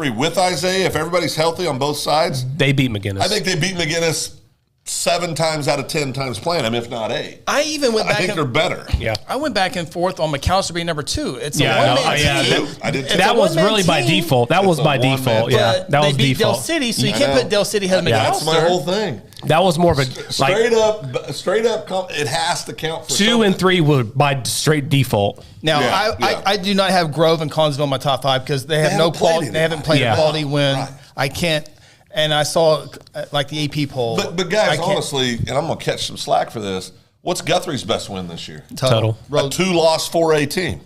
with Isaiah, if everybody's healthy on both sides. They beat McGinnis. I think they beat McGinnis 7 times out of 10 times playing them, if not 8. I think they're better. Yeah. I went back and forth on McAllister being number 2. It's a one-man team. I did too. That was really by default. That was by default. Yeah, that was default. They beat Del City, so you can't put Del City ahead of McAllister. That's my whole thing. That was more of a straight up. It has to count for 2 something. and 3 were by straight default. Now, I do not have Grove and Collinsville in my top 5 because they have no quality. They haven't played a quality win. Right. I can't. And I saw like the AP poll. But guys, honestly, and I'm going to catch some slack for this. What's Guthrie's best win this year? Total. A 2-loss 4A team.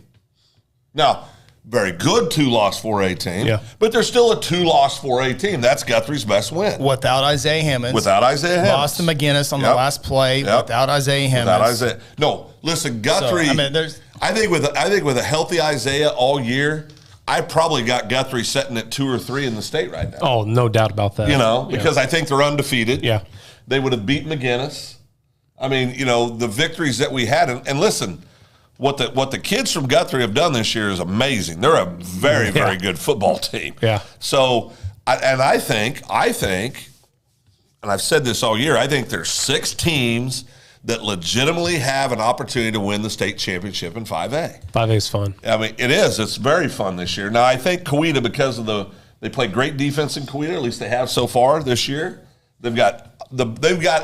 Now, very good 2-loss 4A team. Yeah. But there's still a 2-loss 4A team. That's Guthrie's best win. Without Isaiah Hammond. Lost to McGinnis on the last play. Without Isaiah Hammond. No, listen, Guthrie. I think with a healthy Isaiah all year, I probably got Guthrie sitting at 2 or 3 in the state right now. Oh, no doubt about that. Because I think they're undefeated. Yeah. They would have beat McGinnis. I mean, the victories that we had. And listen, what the kids from Guthrie have done this year is amazing. They're a very, very good football team. Yeah. So, I think, and I've said this all year, I think there's 6 teams that legitimately have an opportunity to win the state championship in 5A. 5A is fun. I mean, it is. It's very fun this year. Now, I think Coweta, because of they play great defense in Coweta, at least they have so far this year. They've got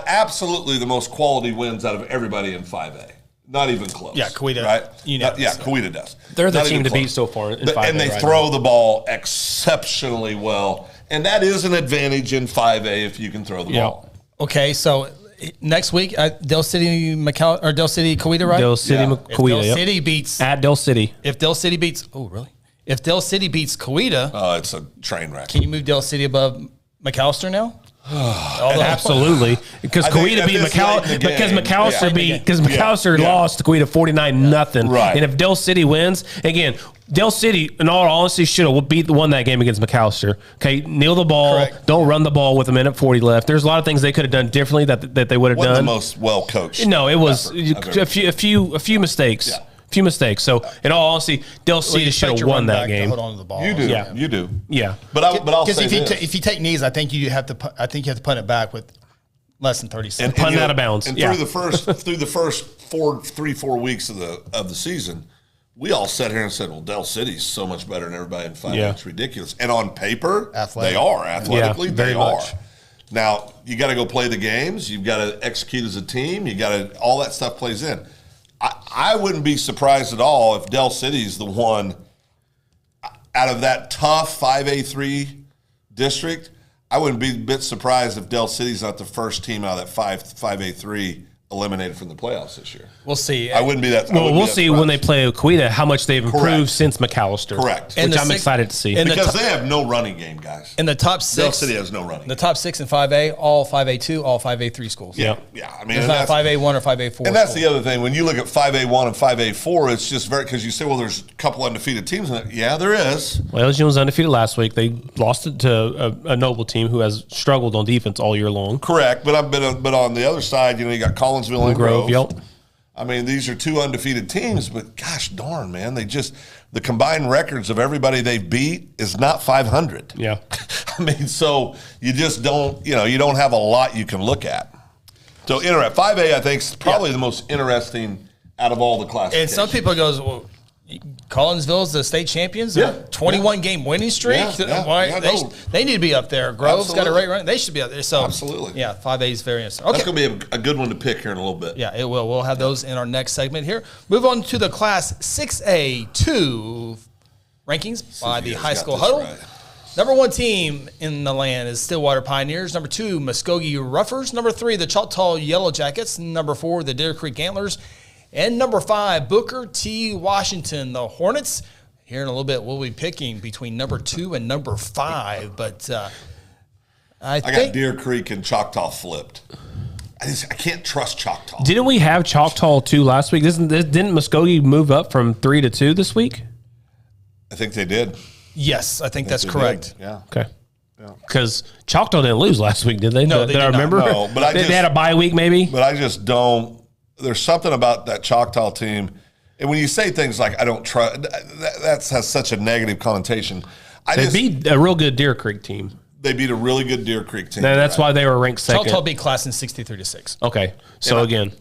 absolutely the most quality wins out of everybody in 5A. Not even close. Yeah, Coweta. Right? Coweta does. They're the team to beat so far in 5A. And they throw the ball exceptionally well. And that is an advantage in 5A if you can throw the ball. Okay, so next week, Del City Coweta, right? Del City Coweta. Del City beats at Del City. If Del City beats, if Del City beats Coweta, it's a train wreck. Can you move Del City above McAllister now? Absolutely, because Coweta beat McAllister. Because McAllister lost to Coweta 49-0. Right. And if Del City wins again, Del City, in all honesty, should have won that game against McAllister. Okay, kneel the ball. Correct. Don't run the ball with 1:40 left. There's a lot of things they could have done differently that they would have done. The most well coached. No, it was a few mistakes. Yeah. few mistakes. So in all honesty, Del City should have won that game. Hold on to the ball. You do. Yeah. You do. Yeah. But I'll say if this. if you take knees, I think you have to punt it back with less than 30 seconds. Punting out of bounds. And Yeah. through the first 4 weeks of the season, we all sat here and said, "Well, Del City's so much better than everybody in 5A. Yeah. It's ridiculous." And on paper, Athletic. they are athletically. Yeah, very they much. are. Now you got to go play the games. You've got to execute as a team. You got to all that stuff plays in. I wouldn't be surprised at all if Del City's the one out of that tough 5A3 district. I wouldn't be a bit surprised if Del City's not the first team out of that 5A3 eliminated from the playoffs this year. We'll see. I wouldn't be that. Well, we'll see when they play Oquita how much they've improved Correct. since McAllister. Correct. Which I'm excited to see. Because they have no running game, guys. In the top 6, Del City has no running. The top 6 in 5A, all 5A2, all 5A3 schools. Yeah. I mean, there's not 5A1 or 5A4. And that's the other thing. When you look at 5A1 and 5A4, it's just very, because you say, well, there's a couple undefeated teams in it. Yeah, there is. Well, LSU was undefeated last week. They lost it to a Noble team who has struggled on defense all year long. Correct. But on the other side, you got Collinsville and Grove. Yep. I mean, these are 2 undefeated teams, but gosh darn, man, the combined records of everybody they beat is not 500. Yeah. I mean, so you just don't, you don't have a lot you can look at. So 5A, I think, is probably the most interesting out of all the classifications. And some people goes, well, Collinsville's the state champions. 21-game winning streak. They need to be up there. Grove's got a great run. They should be up there. So absolutely. Yeah, 5A is very interesting. Okay. That's going to be a good one to pick here in a little bit. Yeah, it will. We'll have those in our next segment here. Move on to the Class 6A2 rankings by the High School Huddle. Right. Number 1 team in the land is Stillwater Pioneers. Number 2, Muskogee Ruffers. Number 3, the Choctaw Yellow Jackets. Number 4, the Deer Creek Antlers. And number 5, Booker T. Washington, the Hornets. Here in a little bit, we'll be picking between number 2 and number 5. But I got Deer Creek and Choctaw flipped. I can't trust Choctaw. Didn't we have Choctaw 2 last week? Didn't Muskogee move up from 3 to 2 this week? I think they did. Yes, I think that's correct. Did. Yeah. Okay. Because Choctaw didn't lose last week, did they? No, they did I remember? No, but they had a bye week, maybe. But I just don't. There's something about that Choctaw team, and when you say things like "I don't trust," that has such a negative connotation. They beat a real good Deer Creek team. They beat a really good Deer Creek team. That's why they were ranked second. Choctaw beat Class in 63-6. Okay, so again,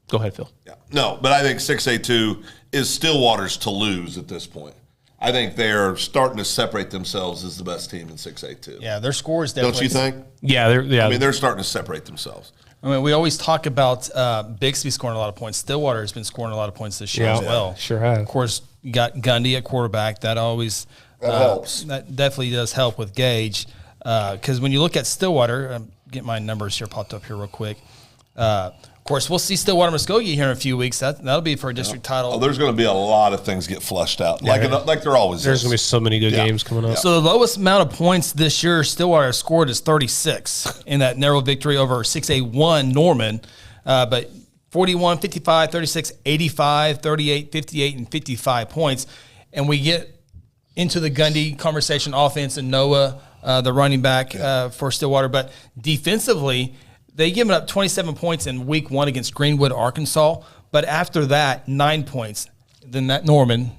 go ahead, Phil. Yeah, no, but I think 6A2 is Stillwater's to lose at this point. I think they're starting to separate themselves as the best team in 6A2. Yeah, their score is definitely. Don't you think? Yeah, I mean, they're starting to separate themselves. I mean, we always talk about Bixby scoring a lot of points. Stillwater has been scoring a lot of points this year as well. Sure has. Of course, you got Gundy at quarterback. That always helps. That definitely does help with Gage. Because when you look at Stillwater, get my numbers here popped up here real quick. Of course, we'll see Stillwater Muskogee here in a few weeks. That'll be for a district title. Oh, there's going to be a lot of things get flushed out, like there always There's is. going to be so many good games coming up. So the lowest amount of points this year Stillwater scored is 36 in that narrow victory over 6A1 Norman. But 41, 55, 36, 85, 38, 58, and 55 points. And we get into the Gundy conversation, offense, and Noah, the running back for Stillwater. But defensively, they given up 27 points in week 1 against Greenwood, Arkansas. But after that, 9 points. Then that Norman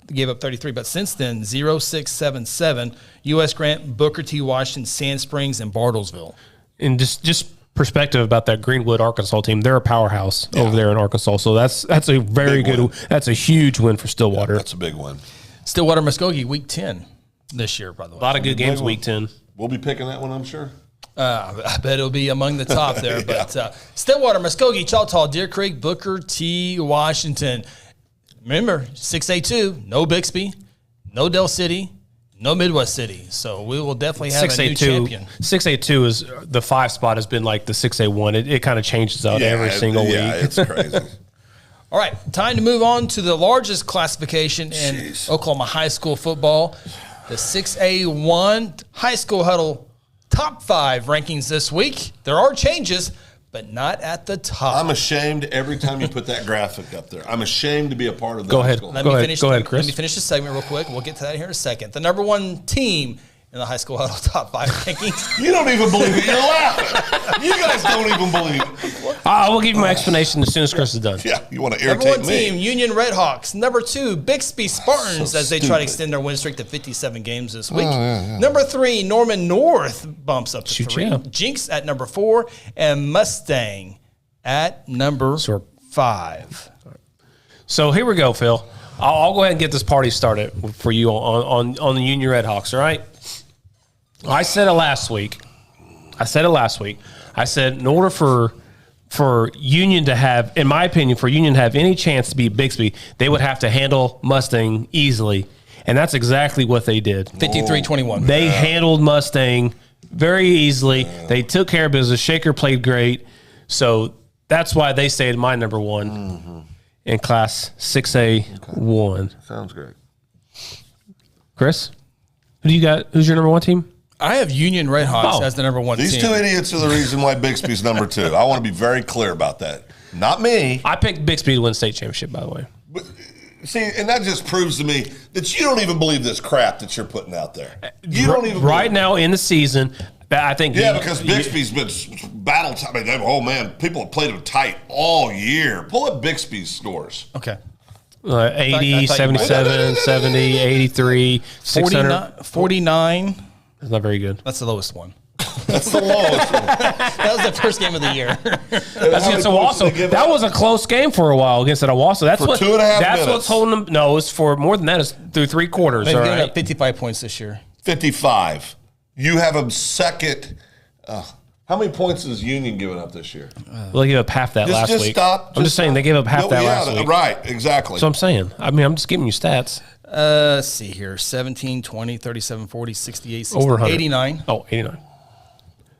gave up 33. But since then, 0, 6, 7, 7, U.S. Grant, Booker T. Washington, Sand Springs, and Bartlesville. And just perspective about that Greenwood, Arkansas team, they're a powerhouse over there in Arkansas. So that's a very good, that's a huge win for Stillwater. Yeah, that's a big win. Stillwater Muskogee, week 10 this year, by the way. A lot of good games week 10. We'll be picking that one, I'm sure. I bet it'll be among the top there. But Stillwater, Muskogee, Choctaw, Deer Creek, Booker T. Washington. Remember, 6A2, no Bixby, no Del City, no Midwest City. So we will definitely have a new champion. 6A2 is the 5 spot has been like the 6A1. It kind of changes out every single week. Yeah, it's crazy. All right, time to move on to the largest classification in Oklahoma high school football, the 6A1 High School Huddle top 5 rankings this week. There are changes, but not at the top. I'm ashamed every time you put that graphic up there. I'm ashamed to be a part of that. Go ahead. School. Go ahead, Chris. Let me finish this segment real quick. We'll get to that here in a second. The number 1 team in the High School Huddle top 5 rankings. You don't even believe it. You're laughing. You guys don't even believe it. I will give you my explanation as soon as Chris is done. Yeah, you want to Number irritate 1 me. team, Union Redhawks. Number 2, Bixby Spartans, So as they try stupid. to extend their win streak to 57 games this week. yeah. Number 3, Norman North bumps up to Shoot 3. ya. Jinx at number 4, and Mustang at number 5. So here we go, Phil. I'll go ahead and get this party started for you on the Union Redhawks, all right? I said it last week. I said in order for Union to have, in my opinion, for Union to have any chance to beat Bixby, they would have to handle Mustang easily. And that's exactly what they did. 53-21. They handled Mustang very easily. They took care of business. Shaker played great. So that's why they stayed my number 1 in Class 6A1. Sounds great. Chris, who do you got? Who's your number 1 team? I have Union Redhawks as the number 1 These team. two idiots are the reason why Bixby's number 2. I want to be very clear about that. Not me. I picked Bixby to win state championship, by the way. But, see, and that just proves to me that you don't even believe this crap that you're putting out there. You don't even right now in the season. I think because Bixby's been battle time. I mean, oh man, people have played them tight all year. Pull up Bixby's scores. Okay. 80, 77, 70, 83, 600. 49. That's not very good. That's the lowest one. That's the lowest one. That was the first game of the year. That's against Owasso. That was a close game for a while against Owasso. That's For what 2.5 That's minutes. what's holding them. No, it's for more than that. It's through 3 quarters. They've All given right. up 55 points this year. 55. You have them second. How many points has Union given up this year? Well, they gave up half that last just week. stop. I'm just saying they gave up half that last week. Right, exactly. So I'm saying. I mean, I'm just giving you stats. Let's see here. 17, 20, 37, 40, 68, 60, Over 100. 89. Oh, 89.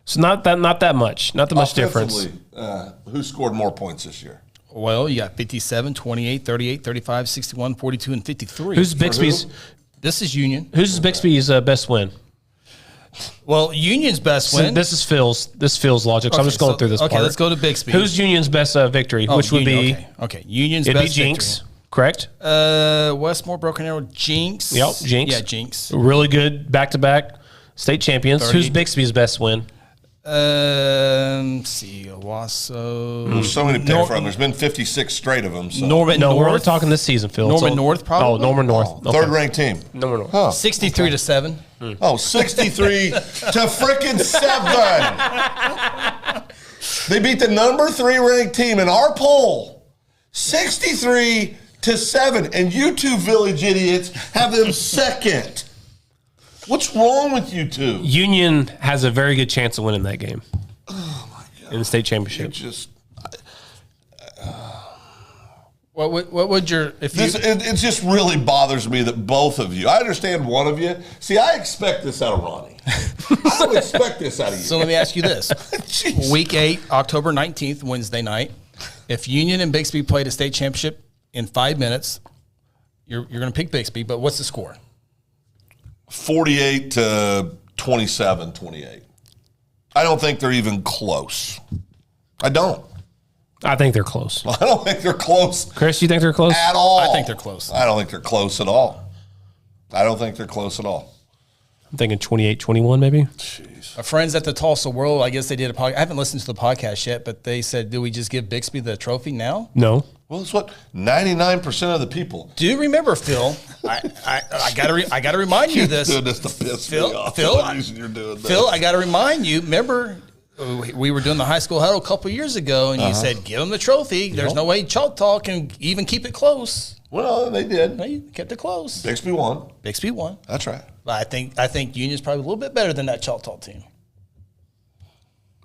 So not that much. Not that much difference. Offensively, who scored more points this year? Well, you got 57, 28, 38, 35, 61, 42, and 53. Who's Bixby's? This is Union. Who's Bixby's best win? Well, Union's best win. This is Phil's. This Phil's logic. So I'm just going through this. Okay, part. let's go to Bixby. Who's Union's best victory? Which would Union, be okay. Union's it'd best be Jinx, victory. correct? Westmore, Broken Arrow, Jinx. Yep, Jinx. Yeah, Jinx. Really good back-to-back state champions. 30. Who's Bixby's best win? Let's see, Owasso. There's so many to pick from. There's been 56 straight of them. So. Norman No, North. we're talking this season, Phil. Norman North, probably? Oh, Norman North. Oh, third-ranked team. Norman North. Huh. 63 to 7. Oh, 63 to frickin' 7. They beat the number 3 ranked team in our poll. 63 to 7. And you two village idiots have them second. What's wrong with you two? Union has a very good chance of winning that game. Oh my God! In the state championship. What would your It just really bothers me that both of you. I understand one of you. See, I expect this out of Ronnie. I would expect this out of you. So let me ask you this: Week 8, October 19th, Wednesday night. If Union and Bixby played a state championship in 5 minutes, you're going to pick Bixby. But what's the score? 48 to 27, 28. I don't think they're even close. I don't. I think they're close. I don't think they're close. Chris, you think they're close? At all. I think they're close. I don't think they're close at all. I don't think they're close at all. I'm thinking 28-21 maybe. Jeez. Our friends at the Tulsa World, I guess they did a podcast. I haven't listened to the podcast yet, but they said, do we just give Bixby the trophy now? No. Well, it's what 99% of the people. Do you remember, Phil? I gotta remind you this. You're doing this to piss me off. Phil, You're doing this. Phil, I got to remind you. Remember, we were doing the high school huddle a couple years ago, and you said, "Give them the trophy." There's no way Choctaw can even keep it close. Well, they did. They kept it close. Bixby won. Bixby won. That's right. But I think Union's probably a little bit better than that Choctaw team.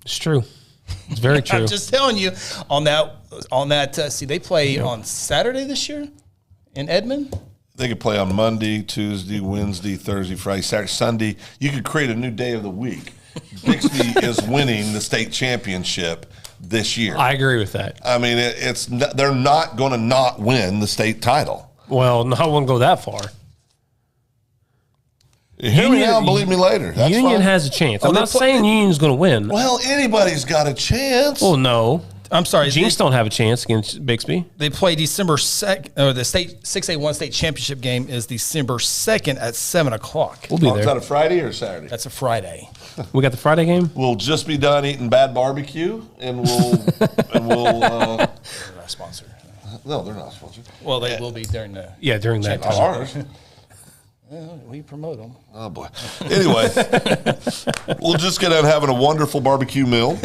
It's true. It's very true. I'm just telling you on that. See, they play on Saturday this year in Edmond. They could play on Monday, Tuesday, Wednesday, Thursday, Friday, Saturday, Sunday. You could create a new day of the week. Bixby is winning the state championship this year. I agree with that. I mean, they're not going to not win the state title. Well, no, I wouldn't go that far. Hear me now and believe me later. That's Union fine. has a chance. I'm not saying Union's going to win. Well, anybody's got a chance. Well, no. I'm sorry. Jinx don't have a chance against Bixby. They play December 2nd, or the 6A1 state championship game is December 2nd at 7 o'clock. We'll be there. Is that a Friday or a Saturday? That's a Friday. We got the Friday game? We'll just be done eating bad barbecue, and we'll They're not sponsored. No, they're not sponsored. Well, they will be during the during that time. Ours. Well, we promote them. Oh boy. Anyway, we'll just get out having a wonderful barbecue meal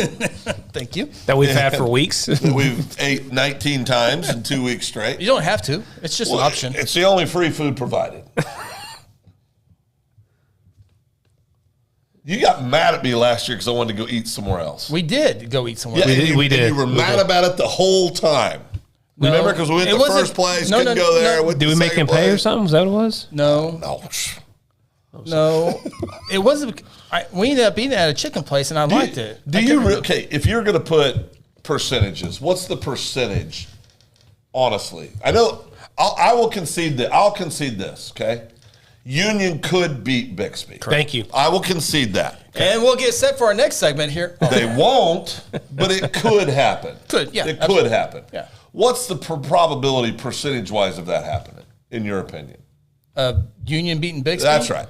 Thank you. That we've had for weeks. that we've ate 19 times in 2 weeks straight. You don't have to. It's just an option. It's the only free food provided. You got mad at me last year because I wanted to go eat somewhere else. We did go eat somewhere. Yeah, we did. You were mad about it the whole time. No, Remember, because we went to first place, couldn't go there. No. Did we make him pay or something? Is that what it was? No. It wasn't. We ended up eating at a chicken place, and I liked it. Okay, if you're going to put percentages, what's the percentage? Honestly, I know I will concede that. I'll concede this. Okay, Union could beat Bixby. Thank you. I will concede that. Okay. And we'll get set for our next segment here. They won't, but it could happen. Could It absolutely. could happen. Yeah. What's the probability percentage-wise of that happening, in your opinion? Union beating Bixby? That's right.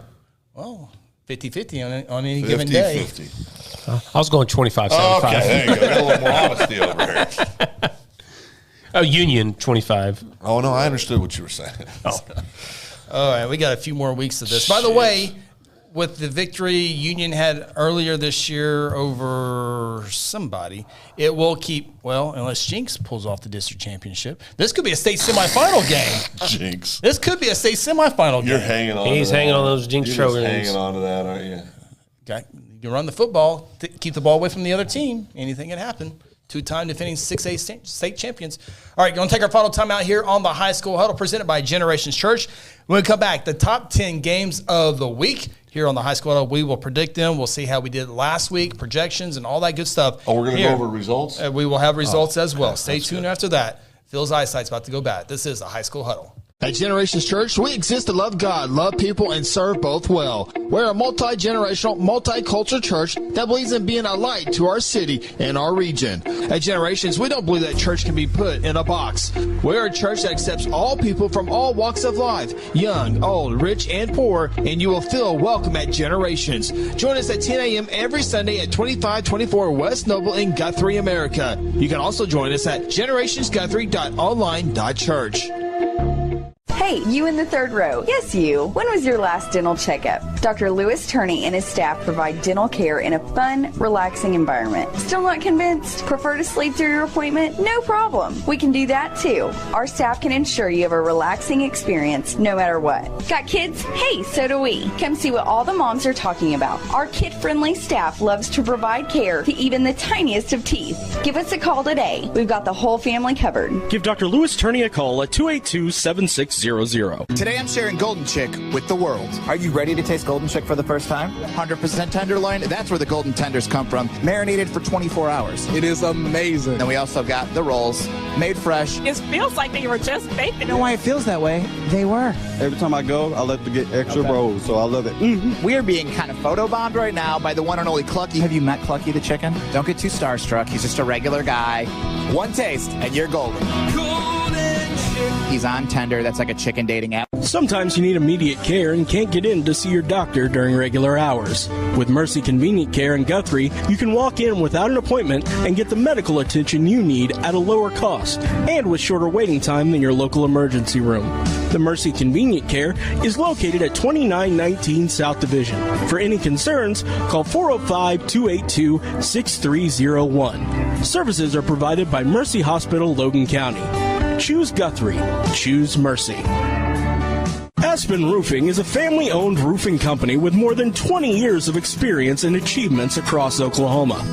Well, 50-50 on any given day. 50-50. I was going 25-75. Okay, there you go. Got a little more honesty over here. Oh, Union 25. Oh, no, I understood what you were saying. Oh. All right, we got a few more weeks of this. By the way, with the victory Union had earlier this year over somebody, it will keep, well, unless Jinx pulls off the district championship. This could be a state semifinal game. Jinx. This could be a state semifinal game. You're hanging on He's to that. hanging on those Jinx You're trophies. just hanging on to that, aren't you? You run the football, keep the ball away from the other team. Anything can happen. Two-time defending 6A state champions. All right, going to take our final time out here on the High School Huddle presented by Generations Church. When we come back, the top 10 games of the week here on the High School Huddle. We will predict them. We'll see how we did last week, projections, and all that good stuff. Oh, we're going to go over results? We will have results as well. Okay, Stay tuned after that. Phil's eyesight's about to go bad. This is the High School Huddle. At Generations Church, we exist to love God, love people, and serve both well. We're a multi-generational, multicultural church that believes in being a light to our city and our region. At Generations, we don't believe that church can be put in a box. We're a church that accepts all people from all walks of life, young, old, rich, and poor, and you will feel welcome at Generations. Join us at 10 a.m. every Sunday at 2524 West Noble in Guthrie, America. You can also join us at generationsguthrie.online.church. Hey, you in the third row. Yes, you. When was your last dental checkup? Dr. Louis Turney and his staff provide dental care in a fun, relaxing environment. Still not convinced? Prefer to sleep through your appointment? No problem. We can do that too. Our staff can ensure you have a relaxing experience no matter what. Got kids? Hey, so do we. Come see what all the moms are talking about. Our kid-friendly staff loves to provide care to even the tiniest of teeth. Give us a call today. We've got the whole family covered. Give Dr. Louis Turney a call at 282-7600. Today I'm sharing Golden Chick with the world. Are you ready to taste Golden Chick for the first time? 100% tenderloin. That's where the golden tenders come from. Marinated for 24 hours. It is amazing. Then we also got the rolls, made fresh. It feels like they were just baked. You know why it feels that way? They were. Every time I go, I like to get extra rolls, so I love it. We are being kind of photobombed right now by the one and only Clucky. Have you met Clucky the chicken? Don't get too starstruck. He's just a regular guy. One taste, and you're golden. He's on Tender. That's like a chicken dating app. Sometimes you need immediate care and can't get in to see your doctor during regular hours. With Mercy Convenient Care in Guthrie, you can walk in without an appointment and get the medical attention you need at a lower cost and with shorter waiting time than your local emergency room. The Mercy Convenient Care is located at 2919 South Division. For any concerns, call 405-282-6301. Services are provided by Mercy Hospital, Logan County. Choose Guthrie. Choose Mercy. Aspen Roofing is a family-owned roofing company with more than 20 years of experience and achievements across Oklahoma.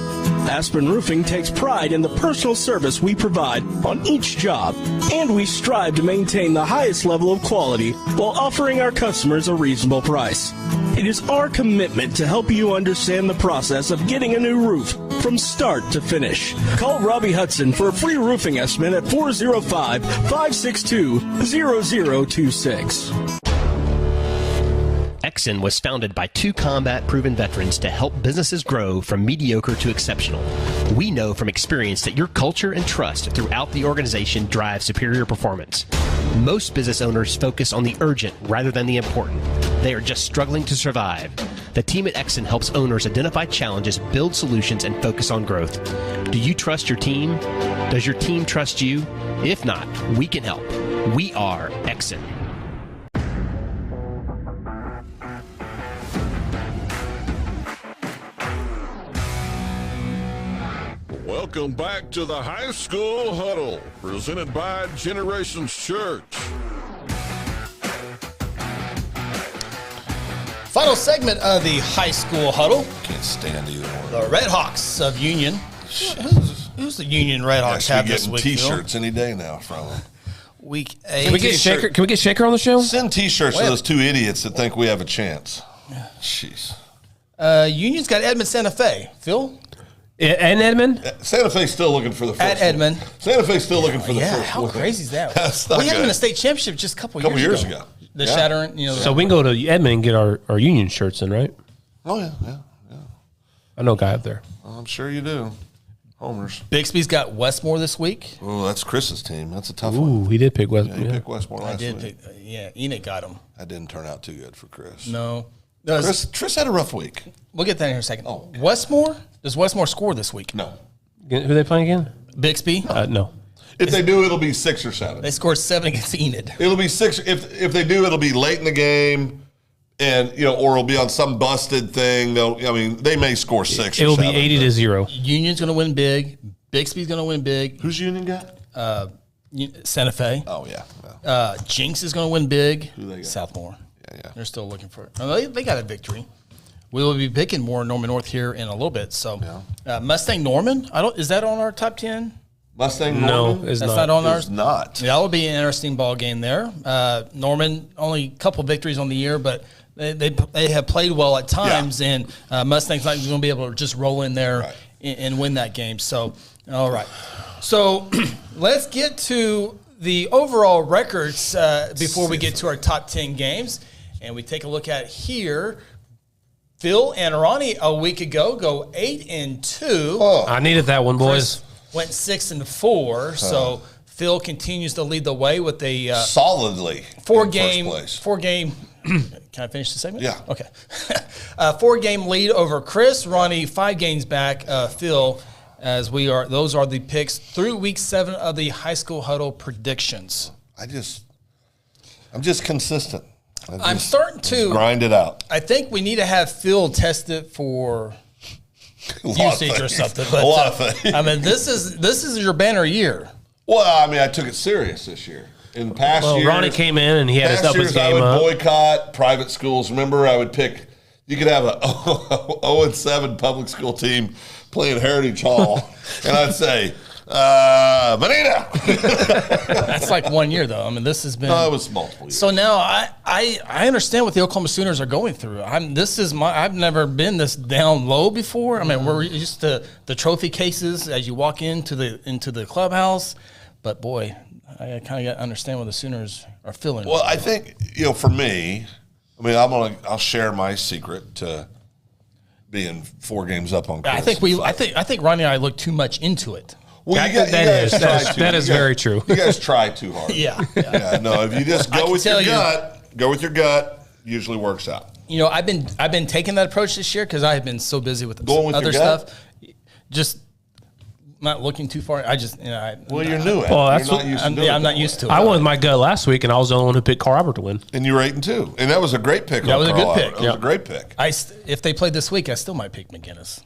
Aspen Roofing takes pride in the personal service we provide on each job, and we strive to maintain the highest level of quality while offering our customers a reasonable price. It is our commitment to help you understand the process of getting a new roof from start to finish. Call Robbie Hudson for a free roofing estimate at 405-562-0026. Exon was founded by two combat-proven veterans to help businesses grow from mediocre to exceptional. We know from experience that your culture and trust throughout the organization drive superior performance. Most business owners focus on the urgent rather than the important. They are just struggling to survive. The team at Exon helps owners identify challenges, build solutions, and focus on growth. Do you trust your team? Does your team trust you? If not, we can help. We are Exon. Welcome back to the High School Huddle, presented by Generations Church. Final segment of the High School Huddle. Can't stand either one. The Red Hawks of Union. Who's the Union Red Hawks have this week? T-shirts Phil? Any day now from them. Week 8. Can we get Shaker on the show? Send T-shirts to those two idiots that think we have a chance. Jeez. Union's got Edmond Santa Fe. Phil? And Edmond? Santa Fe's still looking for the first At Edmond. one. Santa Fe's still looking for the first how one. crazy is that? That's We not had them in good. a state championship just a couple years ago. The Shattering, So we can go to Edmond and get our Union shirts in, right? Oh, yeah. I know a guy up there. I'm sure you do. Homers. Bixby's got Westmore this week. Oh, that's Chris's team. That's a tough one. Ooh, he did pick Westmore. Yeah, he picked Westmore last week. Enoch got him. That didn't turn out too good for Chris. No. Chris had a rough week. We'll get that in here in a second. Oh, Westmore? Does Westmore score this week? No. Who are they playing again? Bixby? No. If they do, it'll be 6 or 7. They scored 7 against Enid. It'll be 6. If they do, it'll be late in the game, and or it'll be on some busted thing. They may score 6. It'll or 7, be 80-0. Union's going to win big. Bixby's going to win big. Who's Union got? Santa Fe. Oh yeah. Jinx is going to win big. Who they got? Southmore. Yeah. They're still looking for it. They got a victory. We will be picking more Norman North here in a little bit. So Mustang Norman. Is that on our top 10? Mustang Norman? No, it's That's not. not on ours? Not. Yeah, that will be an interesting ball game there. Norman, only a couple victories on the year, but they have played well at times, and Mustang's not going to be able to just roll in there and win that game. So, all right. So let's get to the overall records before we get to our top 10 games. And we take a look at here. Phil and Ronnie a week ago go 8-2. Oh. I needed that one, boys. Went 6-4. So Phil continues to lead the way with a solidly four game. Can I finish the segment? Yeah. Okay. 4-game lead over Chris. Ronnie 5 games back. Phil, as we are. Those are the picks through week 7 of the High School Huddle predictions. I'm just consistent. I'm starting to grind it out. I think we need to have Phil test it for usage or something. But, a lot of things. I mean, this is your banner year. Well, I took it serious this year. In the past years, Ronnie came in and he had to up his game I would up. boycott private schools. Remember, I would pick. You could have a 0-7 public school team playing Heritage Hall, and I'd say, Bonita. That's like 1 year, though. I mean, this has been. No, it was multiple years. So now I understand what the Oklahoma Sooners are going through. I've never been this down low before. I mean, we're used to the trophy cases as you walk into the clubhouse, but boy, I kind of got to understand what the Sooners are feeling. Well, I think for me, I'll share my secret to being 4 games up on Chris. I think Ronnie and I look too much into it. Well, that is very true. You guys try too hard. Yeah. No, if you just go with your gut, usually works out. I've been taking that approach this year because I have been so busy with other stuff. Just not looking too far. I just you're new at it. Well, I'm not used to it. I went with my gut last week, and I was the only one who picked Carl Albert to win. And you were 8-2, and that was a great pick. That was a good pick. That was a great pick. If they played this week, I still might pick McGinnis.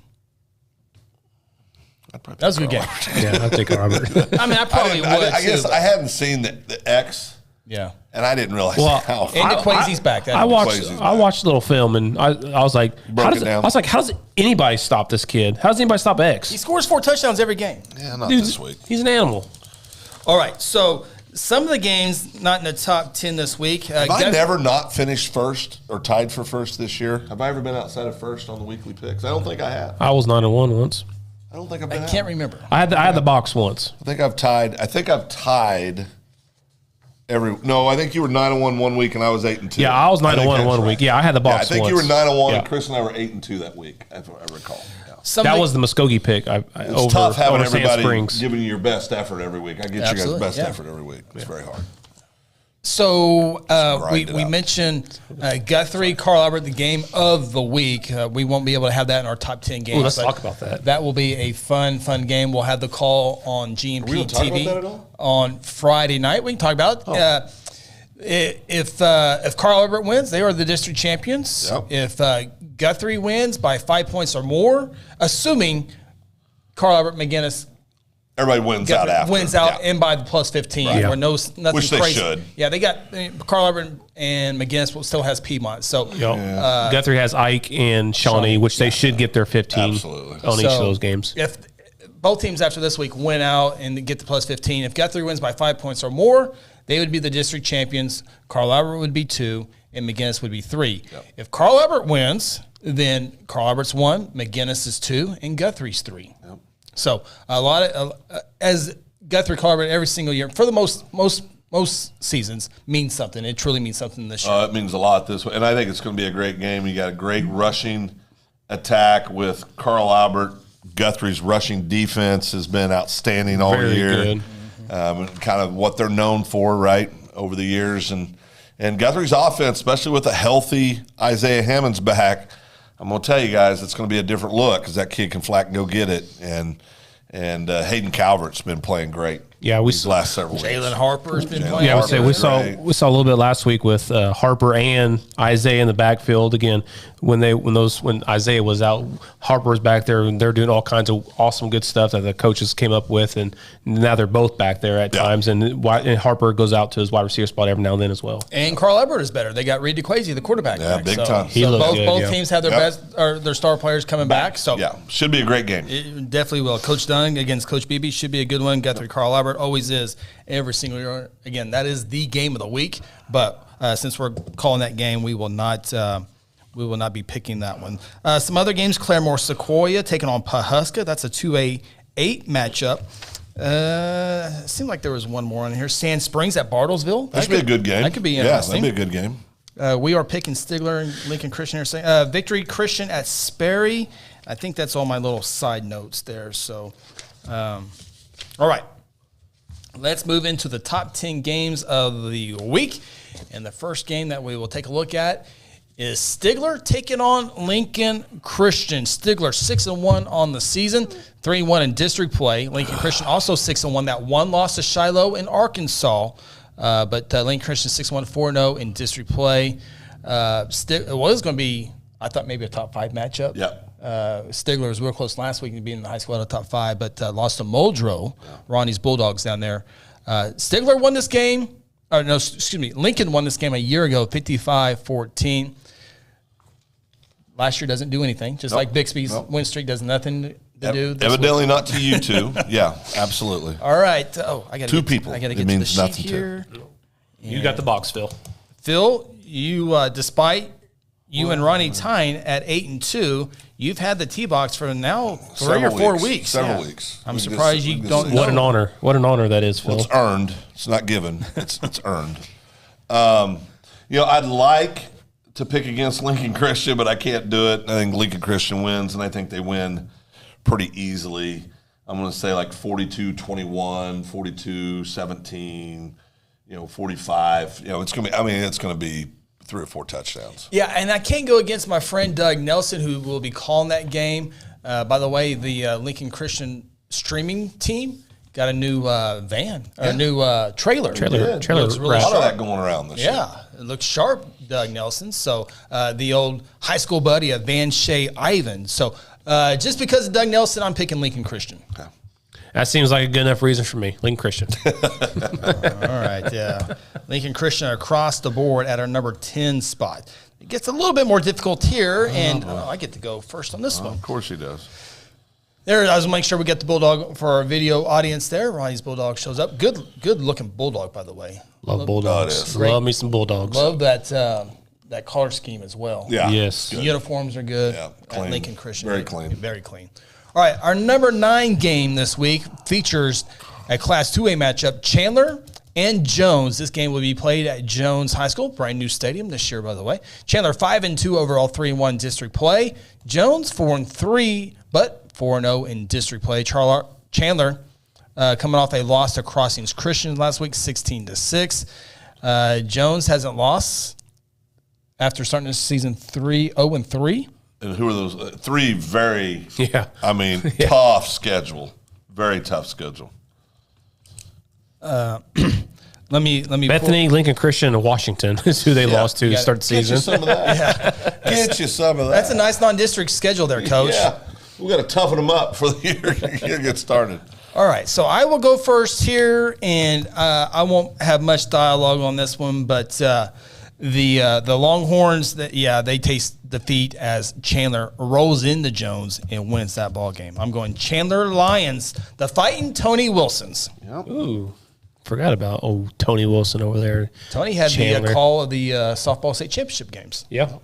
That was a good game. Yeah, I'd take Carl Albert. I mean, I probably would. I guess too, I hadn't seen the X. Yeah. And I didn't realize how. And DeQuasy's back. I watched a little film, and I was like, how does anybody stop this kid? How does anybody stop X? He scores 4 touchdowns every game. Yeah, not this week. He's an animal. All right, so some of the games not in the top 10 this week. Have I never not finished first or tied for first this year? Have I ever been outside of first on the weekly picks? I don't think I have. I was 9-1 once. I don't think I've been. I can't remember. I had the box once. I think I've tied No, I think you were 9-1 one week, and I was 8-2. Yeah, I was 9-1 one week. Yeah, I had the box. I think you were once. 9-1, Yeah. and Chris and I were 8-2 that week, if I recall. Yeah. That was the Muskogee pick. It's tough having everybody Springs. giving you your best effort every week. I get Absolutely, you guys' best yeah. effort every week. It's very hard. So we out. mentioned Guthrie, Carl Albert, the game of the week. We won't be able to have that in our top 10 games. Ooh, let's but talk about that. That will be a fun game. We'll have the call on GMP we gonna talk TV about that at all? on Friday night. We can talk about it. If Carl Albert wins, they are the district champions. Yep. If Guthrie wins by 5 points or more, assuming Carl Albert McGinnis Everybody wins out after. Wins out and by the plus 15. Right. Or nothing Which they crazy. should. Yeah, they got Carl Albert and McGinnis still has Piedmont. So Guthrie has Ike and Shawnee, which they should get their 15 Absolutely. on each of those games. If both teams after this week win out and get the plus 15, if Guthrie wins by 5 points or more, they would be the district champions. Carl Albert would be 2, and McGinnis would be 3. Yep. If Carl Albert wins, then Carl Albert's 1, McGinnis is 2, and Guthrie's 3. Yep. So a lot of as Guthrie, Carl Albert every single year for the most seasons means something. It truly means something this year. It means a lot this way, and I think it's going to be a great game. You got a great rushing attack with Carl Albert. Guthrie's rushing defense has been outstanding all Very year. good. Kind of what they're known for, right, over the years. And Guthrie's offense, especially with a healthy Isaiah Hammond's back, I'm going to tell you guys, it's going to be a different look because that kid can flat and go get it. And Hayden Calvert's been playing great. Yeah, these last several weeks. Jalen Harper's been playing. Yeah, I would say we saw a little bit last week with Harper and Isaiah in the backfield. Again, when Isaiah was out, Harper was back there, and they're doing all kinds of awesome, good stuff that the coaches came up with, and now they're both back there at times. And Harper goes out to his wide receiver spot every now and then as well. And Carl Albert is better. They got Reed DeQuazy, the quarterback. Yeah, back. big time. He looked good, both teams have their best or their star players coming back. So yeah, should be a great game. It definitely will. Coach Dunn against Coach Beebe should be a good one. Guthrie, Carl Albert always is every single year. Again, that is the game of the week. But since we're calling that game, we will not be picking that one. Some other games: Claremore Sequoia taking on Pawhuska. That's a 2A8 matchup. It seemed like there was one more on here. Sand Springs at Bartlesville. That should be a good game. That could be interesting. Yeah, that'd be a good game. We are picking Stigler and Lincoln Christian here. Victory Christian at Sperry. I think that's all my little side notes there. So, all right. Let's move into the top 10 games of the week. And the first game that we will take a look at is Stigler taking on Lincoln Christian. Stigler 6-1 on the season, 3-1 in district play. Lincoln Christian also 6-1. That one loss to Shiloh in Arkansas. But Lincoln Christian 6-1, 4-0 in district play. It was going to be, I thought, maybe a top 5 matchup. Yeah. Stigler was real close last week to being in the high school out of top 5, but lost to Muldrow, Ronnie's Bulldogs down there. Stigler won this game. Lincoln won this game a year ago, 55-14. Last year doesn't do anything, just like Bixby's win streak does nothing to do. Evidently not to you two. Yeah, absolutely. All right. I got two people. I got to It get to the means sheet nothing here. You got the box, Phil. Phil, you despite you and Ronnie tying at 8-2, you've had the tee box for now 3 or 4 weeks. Several weeks. I'm surprised you don't. What an honor! What an honor that is, Phil. Well, it's earned. It's not given. It's earned. I'd like to pick against Lincoln Christian, but I can't do it. I think Lincoln Christian wins, and I think they win pretty easily. I'm going to say like 42-21, 42-17, 45. It's going to be. I mean, it's going to be 3 or 4 touchdowns. Yeah, and I can't go against my friend Doug Nelson, who will be calling that game. By the way, the Lincoln Christian streaming team got a new van, a new trailer. Trailer. Looks really a lot of that going around this year. Yeah, it looks sharp, Doug Nelson. So the old high school buddy of Van Shea Ivan. So just because of Doug Nelson, I'm picking Lincoln Christian. Okay. That seems like a good enough reason for me. Lincoln Christian. All right, yeah. Lincoln Christian across the board at our number 10 spot. It gets a little bit more difficult here, and I get to go first on this one. Of course he does. There, I was making sure we get the Bulldog for our video audience there. Ronnie's Bulldog shows up. Good looking Bulldog, by the way. Love Bulldogs. Oh, Love me some Bulldogs. Love that color scheme as well. Yeah. Yes. The uniforms are good. Yeah, At clean. Lincoln Christian. Very clean. Very clean. All right, our number 9 game this week features a Class 2A matchup, Chandler and Jones. This game will be played at Jones High School, brand new stadium this year, by the way. Chandler 5-2 overall, 3-1 district play. Jones 4-3, but 4-0 in district play. Chandler coming off a loss to Crossings Christian last week, 16-6. Jones hasn't lost after starting this season 0-3. And who are those? Three very, yeah. Tough schedule. Very tough schedule. Let me Bethany, Lincoln Christian, and Washington is who they lost to start the season. Get you some of that. Get you some of that. That's a nice non-district schedule there, Coach. Yeah. We got to toughen them up for the year get started. All right, so I will go first here, and I won't have much dialogue on this one, but the Longhorns, they taste defeat as Chandler rolls into Jones and wins that ball game. I'm going Chandler Lions, the fighting Tony Wilsons. Yep. Ooh, forgot about Tony Wilson over there. Tony had Chandler. the call of the softball state championship games. Yeah.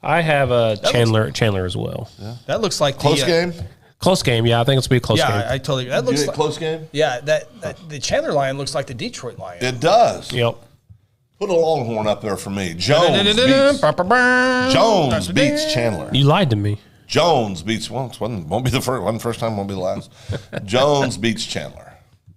I have Chandler as well. Yeah. That looks like close game. Close game, yeah. I think it's gonna be a close game. Yeah, I totally. That looks like close game. Yeah, that the Chandler Lion looks like the Detroit Lion. It does. Yep. Put a Longhorn up there for me. Jones beats Chandler. You lied to me. Jones beats won't be the first. One first time, won't be the last. Jones beats Chandler.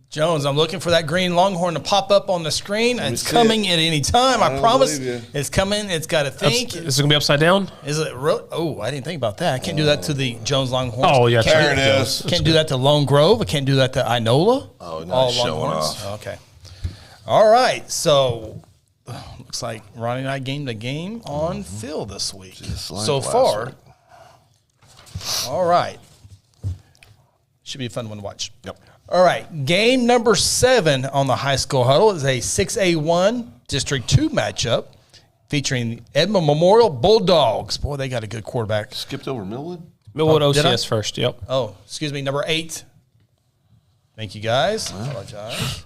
Jones, I'm looking for that green Longhorn to pop up on the screen. It's coming at any time. I promise. It's coming. It's got to think. Is it gonna be upside down? Is it? Oh, I didn't think about that. I can't do that to the Jones Longhorns. Oh yeah, there it is. Can't do that to Lone Grove. I can't do that to Inola. Oh, nice all showing Longhorns. off. Okay. All right. So looks like Ronnie and I gained a game on Phil this week. Like so far. week. All right. Should be a fun one to watch. Yep. All right, game number 7 on the High School Huddle is a 6A1 District 2 matchup featuring Edmond Memorial Bulldogs. Boy, they got a good quarterback. Skipped over Millwood? Millwood OCS first, yep. Oh, excuse me, number 8. Thank you, guys. Apologize.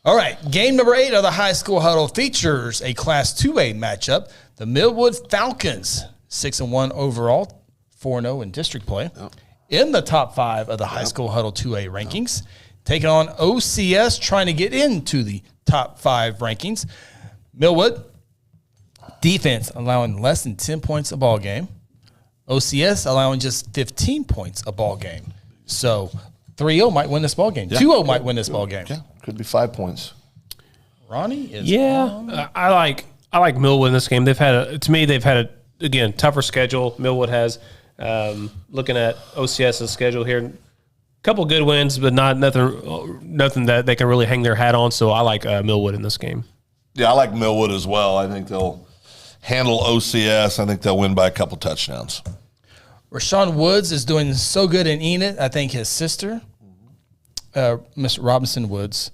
All right, game number 8 of the High School Huddle features a Class 2A matchup. The Millwood Falcons, 6-1 overall, 4-0 in district play. Yep. In the top 5 of the High School Huddle 2A rankings, taking on OCS, trying to get into the top 5 rankings. Millwood, defense allowing less than 10 points a ball game. OCS allowing just 15 points a ball game. So 3-0 might win this ball game. 2-0 might win this ball game. Yeah, could be 5 points. Ronnie is I like Millwood in this game. They've had a again tougher schedule. Millwood has. Looking at OCS's schedule here, a couple good wins, but nothing that they can really hang their hat on. So I like Millwood in this game. Yeah, I like Millwood as well. I think they'll handle OCS. I think they'll win by a couple touchdowns. Rashawn Woods is doing so good in Enid. I think his sister, Miss Robinson Woods,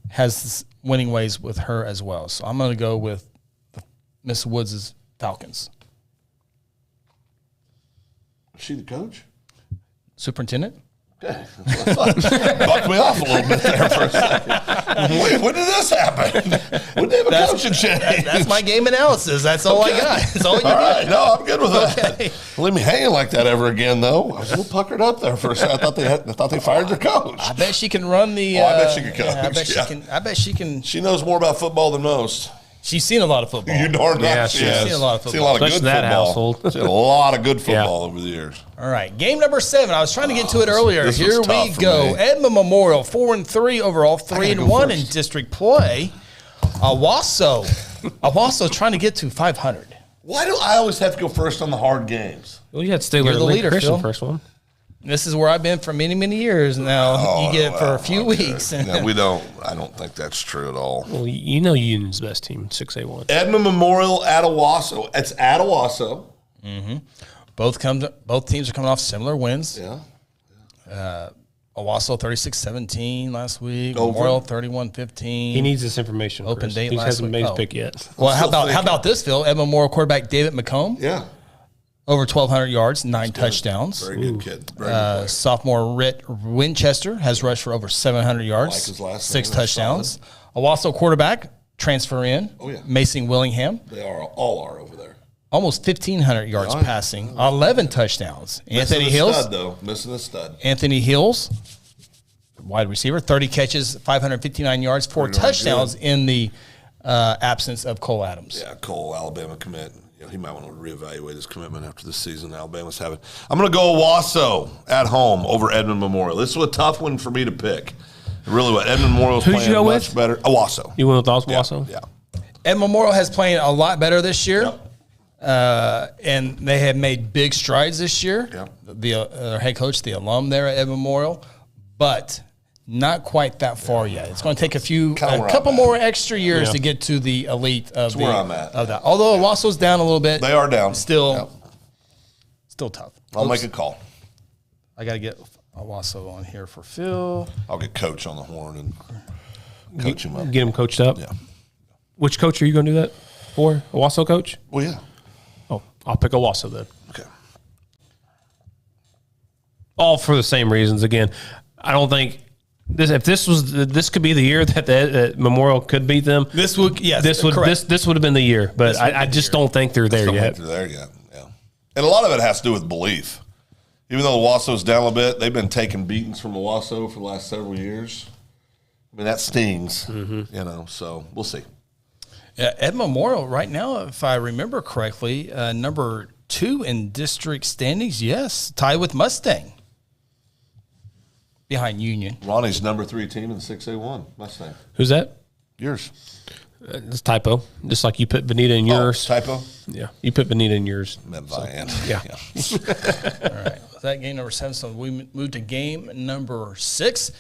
has winning ways with her as well. So I'm going to go with Miss Woods' Falcons. Is she the coach? Superintendent? Okay. Bucked me off a little bit there for a second. When did this happen? When did they have a coaching change? That's my game analysis. That's all I got. That's all you all get. Right. No, I'm good with that. Don't leave me hanging like that ever again, though. I was a little puckered up there for a second. I thought they fired their coach. I bet she can run the. I bet she can coach. I bet she can. She knows more about football than most. She's seen a lot of football. You're darn right. Yeah, She's seen a lot of football. Seen a lot of Especially good that football. household. Seen a lot of good football over the years. All right, game number 7. I was trying to get to it earlier. This Here was tough we for go. me. Edmond Memorial, 4-3 overall, 3-1 in district play. Awaso trying to get to 500. Why do I always have to go first on the hard games? Well, you had Stigler You're the leader, Christian Phil. first one. This is where I've been for many, many years now. You get it for a few weeks. No, we don't. I don't think that's true at all. Well, you know Union's best team, 6A1. Edmond Memorial at Owasso. It's at Owasso. Mm-hmm. Both teams are coming off similar wins. Yeah. Owasso 36-17 last week. Over. Memorial 31-15. He needs this information. Open Chris. date He last hasn't week. made his pick yet. Well, how about this, Phil? Edmond Memorial quarterback David McComb. Yeah. Over 1,200 yards, 9 touchdowns. Very good kid. Very good player. Sophomore Ritt Winchester has rushed for over 700 yards, Like his last 6 name, touchdowns. Owasso quarterback, transfer in, Mason Willingham. They all are over there. Almost 1,500 yards passing, 11 touchdowns. Anthony Hills. Missing a stud. Anthony Hills, wide receiver, 30 catches, 559 yards, 4 touchdowns in the absence of Cole Adams. Yeah, Cole, Alabama commit. He might want to reevaluate his commitment after this season Alabama's having. I'm going to go Owasso at home over Edmond Memorial. This was a tough one for me to pick. It really was. Edmond Memorial's Who'd playing you go much with? better. Owasso. You went with Owasso? Yeah. Edmond Memorial has played a lot better this year. Yep. And they have made big strides this year. Yep. The head coach, the alum there at Edmond Memorial, but not quite that far yet. It's going to take a couple more extra years to get to the elite of where I'm at. of that. Although Owasso's down a little bit, They are down. Still tough. I'll make a call. I got to get Owasso on here for Phil. I'll get Coach on the horn and coach him up. Get him coached up? Yeah. Which coach are you going to do that for? Owasso coach? Well, yeah. Oh, I'll pick Owasso then. Okay. All for the same reasons. Again, I don't think this could be the year that the Memorial could beat them. This would this would have been the year, but I just don't think they're there yet. Yeah. And a lot of it has to do with belief. Even though Owasso's down a bit, they've been taking beatings from Owasso for the last several years. I mean, that stings, so we'll see. Yeah, Edmond Memorial right now, if I remember correctly, number 2 in district standings, yes, tied with Mustang. Behind Union. Ronnie's number 3 team in the 6A1 Mustang. Who's that? Yours. It's typo. Just like you put Benita in yours. Typo? Yeah. You put Benita in yours. Meant Vian. Yeah. All right. That game number 7. So we move to game number 6.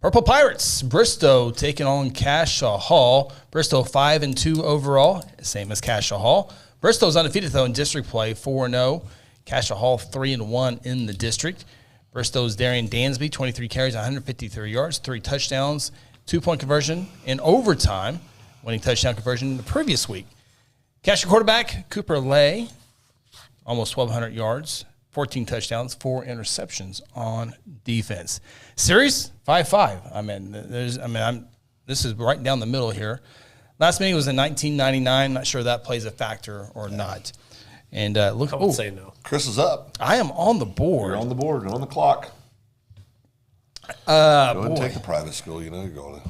Purple Pirates, Bristow taking on Cassia Hall. Bristow 5-2 overall, same as Cassia Hall. Bristow's undefeated though in district play, 4-0. Cassia Hall 3-1 in the district. Bristow's Darian Dansby, 23 carries, 153 yards, 3 touchdowns, 2-point conversion in overtime, winning touchdown conversion the previous week. Cassia quarterback Cooper Lay, almost 1,200 yards, 14 touchdowns, 4 interceptions on defense. Series 5-5. This is right down the middle here. Last meeting was in 1999. Not sure that plays a factor or not. And look, I would say no. Chris is up. I am on the board. You're on the board. You're on the clock. Go ahead and take the private school. You know you're going to.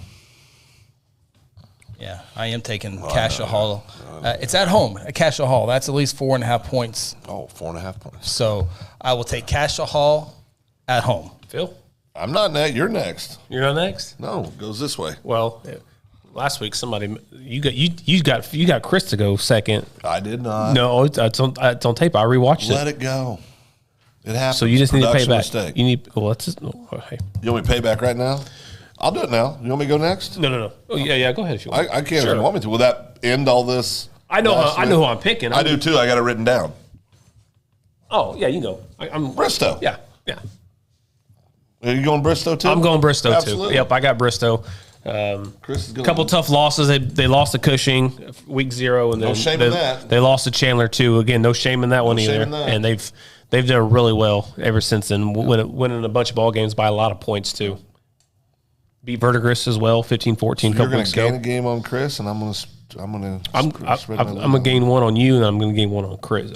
Yeah, I am taking Cassia Hall. It's at home at Cassia Hall. That's at least 4.5 points. Oh, 4.5 points. So I will take Cassia Hall at home. Phil? I'm not next. You're next. You're not next? No, it goes this way. Well, last week somebody you got Chris to go second. I did not. No, it's on tape. I rewatched it. Let it go. It happens. So you just need to pay back. Mistake. You need. Well, let's just. Oh, hey. You want me to pay back right now? I'll do it now. You want me to go next? No. Oh, yeah. Go ahead if you want. I can't if you want me to. Will that end all this? I know who I'm picking. I do too. I got it written down. Oh yeah, you know. I'm Bristow. Yeah. Are you going Bristow too? I'm going Bristow Absolutely. too. Yep, I got Bristow. Chris is a couple tough losses. They lost to Cushing week 0, and then no shame in that. They lost to Chandler too. Again, no shame in that one either. And they've done really well ever since then, winning a bunch of ball games by a lot of points too. Beat Verdigris as well, 15-14. So you're going to gain ago. a game on Chris, and I'm going to gain one on you, and I'm going to gain one on Chris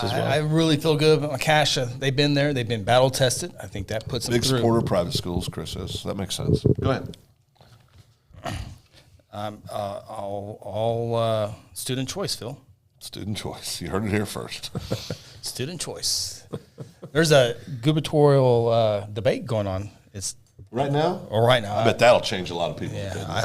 as well. I really feel good about Cassia. They've been there. They've been battle tested. I think that puts them big through. supporter of private schools. Chris is. That makes sense. Go ahead. All student choice, Phil. Student choice. You heard it here first. Student choice. There's a gubernatorial debate going on. It's right now. Right now. I bet that'll change a lot of people. Yeah, I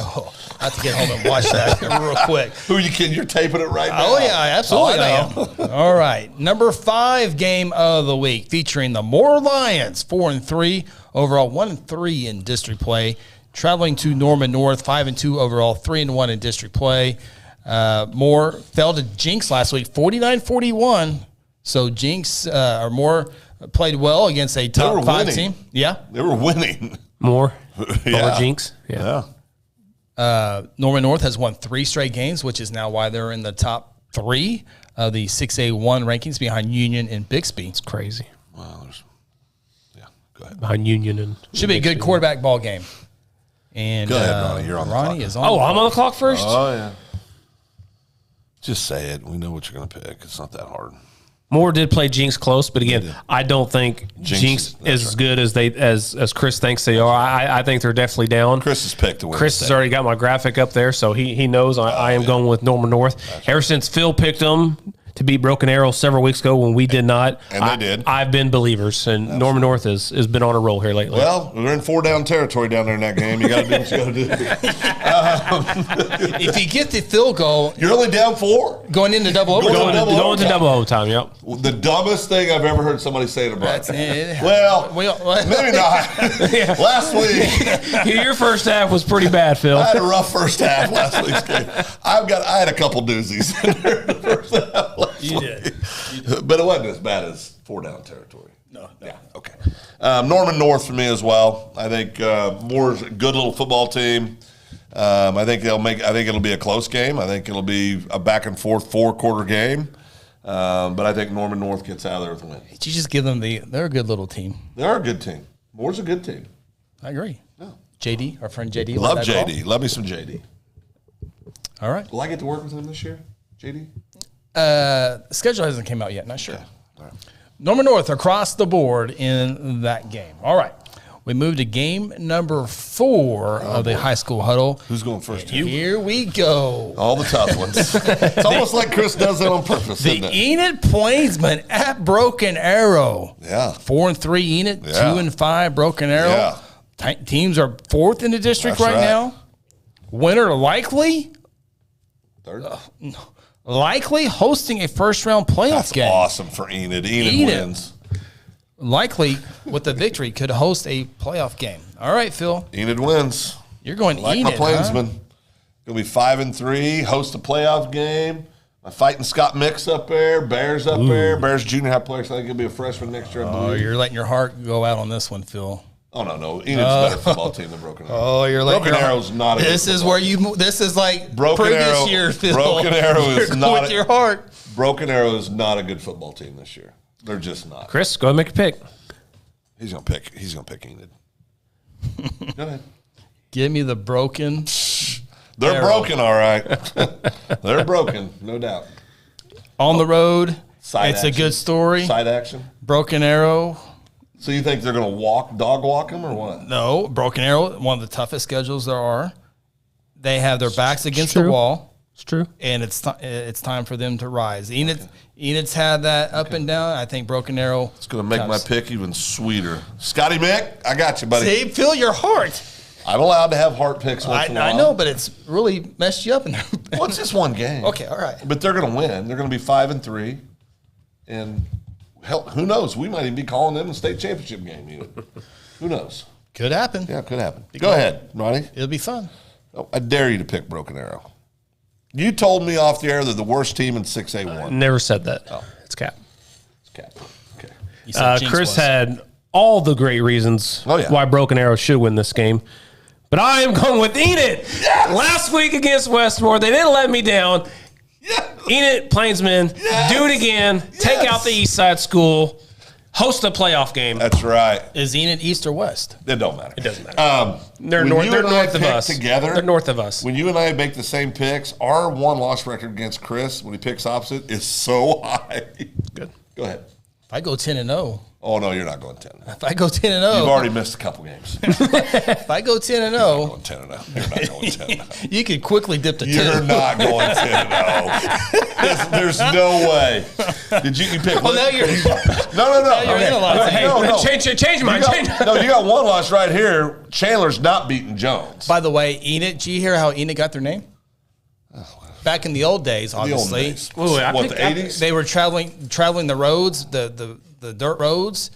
have to get home and watch that real quick. Who are you kidding? You're taping it right now. Oh yeah, absolutely. I am. All right, number 5 game of the week featuring the Moore Lions, 4-3 overall, 1-3 in district play. Traveling to Norman North, 5-2 overall, 3-1 in district play. Moore fell to Jinx last week, 49-41. So Jinx or Moore played well against a top 5 team. Yeah, they were winning. Moore, yeah. Jinx. Yeah. Norman North has won 3 straight games, which is now why they're in the top 3 of the 6A1 rankings behind Union and Bixby. It's crazy. Wow. Go ahead. Behind Union and should be a good quarterback ball game. And go ahead, Ronnie. You're on Ronnie the is clock. on. I'm on the clock first. Oh yeah. Just say it. We know what you're going to pick. It's not that hard. Moore did play Jinx close, but again, I don't think Jinx is as good as Chris thinks they are. I think they're definitely down. Chris has picked to win. Chris has already got my graphic up there, so he knows I am going with Norman North. Ever since Phil picked them to beat Broken Arrow several weeks ago when we did not. And they did. I've been believers, and Absolutely. Norman North has been on a roll here lately. Well, we're in 4-down territory down there in that game. You got to do what you got to do. If you get the field goal, you're only down 4. Going into double overtime. Going to double overtime, yep. The dumbest thing I've ever heard somebody say to Brian. Well, maybe not. Yeah. Last week. Your first half was pretty bad, Phil. I had a rough first half last week's game. I had a couple doozies in there in the first half last You week. did. But it wasn't as bad as 4-down territory. No. Yeah, okay. Norman North for me as well. I think Moore's a good little football team. I think it'll be a close game. I think it'll be a back and forth 4-quarter game. But I think Norman North gets out of there with a win. Did you just give them they're a good little team. They're a good team. Moore's a good team. I agree. No. JD, our friend JD. Love JD. Call? Love me some JD. All right. Will I get to work with him this year, JD? The schedule hasn't came out yet. Not sure. Okay. All right. Norman North across the board in that game. All right. We move to game number 4 of the high school huddle. Who's going first? Here we go. All the tough ones. It's almost like Chris does that on purpose, The isn't it? Enid Plainsman at Broken Arrow. Yeah. 4-3 Enid, Yeah. 2-5 Broken Arrow. Yeah. Teams are 4th in the district That's right. now. Winner likely. 3rd. Likely hosting a first-round playoff That's game. awesome for Enid. Enid wins. Likely, with the victory, could host a playoff game. All right, Phil. Enid wins. You're going like Enid, my Plainsman. Gonna be 5-3. Host a playoff game. I'm fighting Scott Mix up there. Bears up there. Bears junior high player. So I think he'll be a freshman next year. I believe. You're letting your heart go out on this one, Phil. Oh no. Enid's a better football team than Broken Arrow. Oh, you're letting Broken Arrow's not. This is where you. This is like Broken previous Arrow. year, Phil. Broken Arrow is not with your heart. Broken Arrow is not a good football team this year. They're just not. Chris, go ahead and make a pick. He's gonna pick Enid. Go ahead. Give me the Broken. They're Arrow. broken, all right. They're broken, no doubt. On the road. Side It's action. a good story. Side action. Broken Arrow. So you think they're going to dog walk them or what? No, Broken Arrow, one of the toughest schedules there are. They have their backs against the wall. It's true. And it's time for them to rise. Enid's had that up and down. I think Broken Arrow. It's going to make my pick even sweeter. Scotty Mick, I got you, buddy. See, feel your heart. I'm allowed to have heart picks once in a while. I know, but it's really messed you up in there. Well, it's just one game. Okay, all right. But they're going to win. They're going to be 5-3. And hell, who knows? We might even be calling them the state championship game. Who knows? Could happen. Yeah, could happen. Go ahead, Ronnie. It'll be fun. Oh, I dare you to pick Broken Arrow. You told me off the air they're the worst team in 6A1. Never said that. Oh. It's Cap. It's Cap. Okay. Chris had all the great reasons why Broken Arrow should win this game. But I am going with Enid. Yes! Last week against Westmore, they didn't let me down. Yes! Enid, Plainsman, do it again. Yes! Take out the East Side School. Host a playoff game. That's right. Is Enid East or West? It don't matter. It doesn't matter. They're north of us. Together, they're north of us. When you and I make the same picks, our one-loss record against Chris when he picks opposite is so high. Good. Go ahead. If I go 10-0. Oh, no, you're not going 10. If I go 10-0. You've already missed a couple games. If I go 10-0. You're not going 10-0. You're not going 10-0. You could quickly dip to 10. You're not going 10-0. There's no way. Did you pick one? Now you're No. you're analyzing. No. Change mine. No, you got one loss right here. Chandler's not beating Jones. By the way, Enid, did you hear how Enid got their name? Back in the old days, obviously. The old days. What, the 80s? They were traveling the roads, the dirt roads.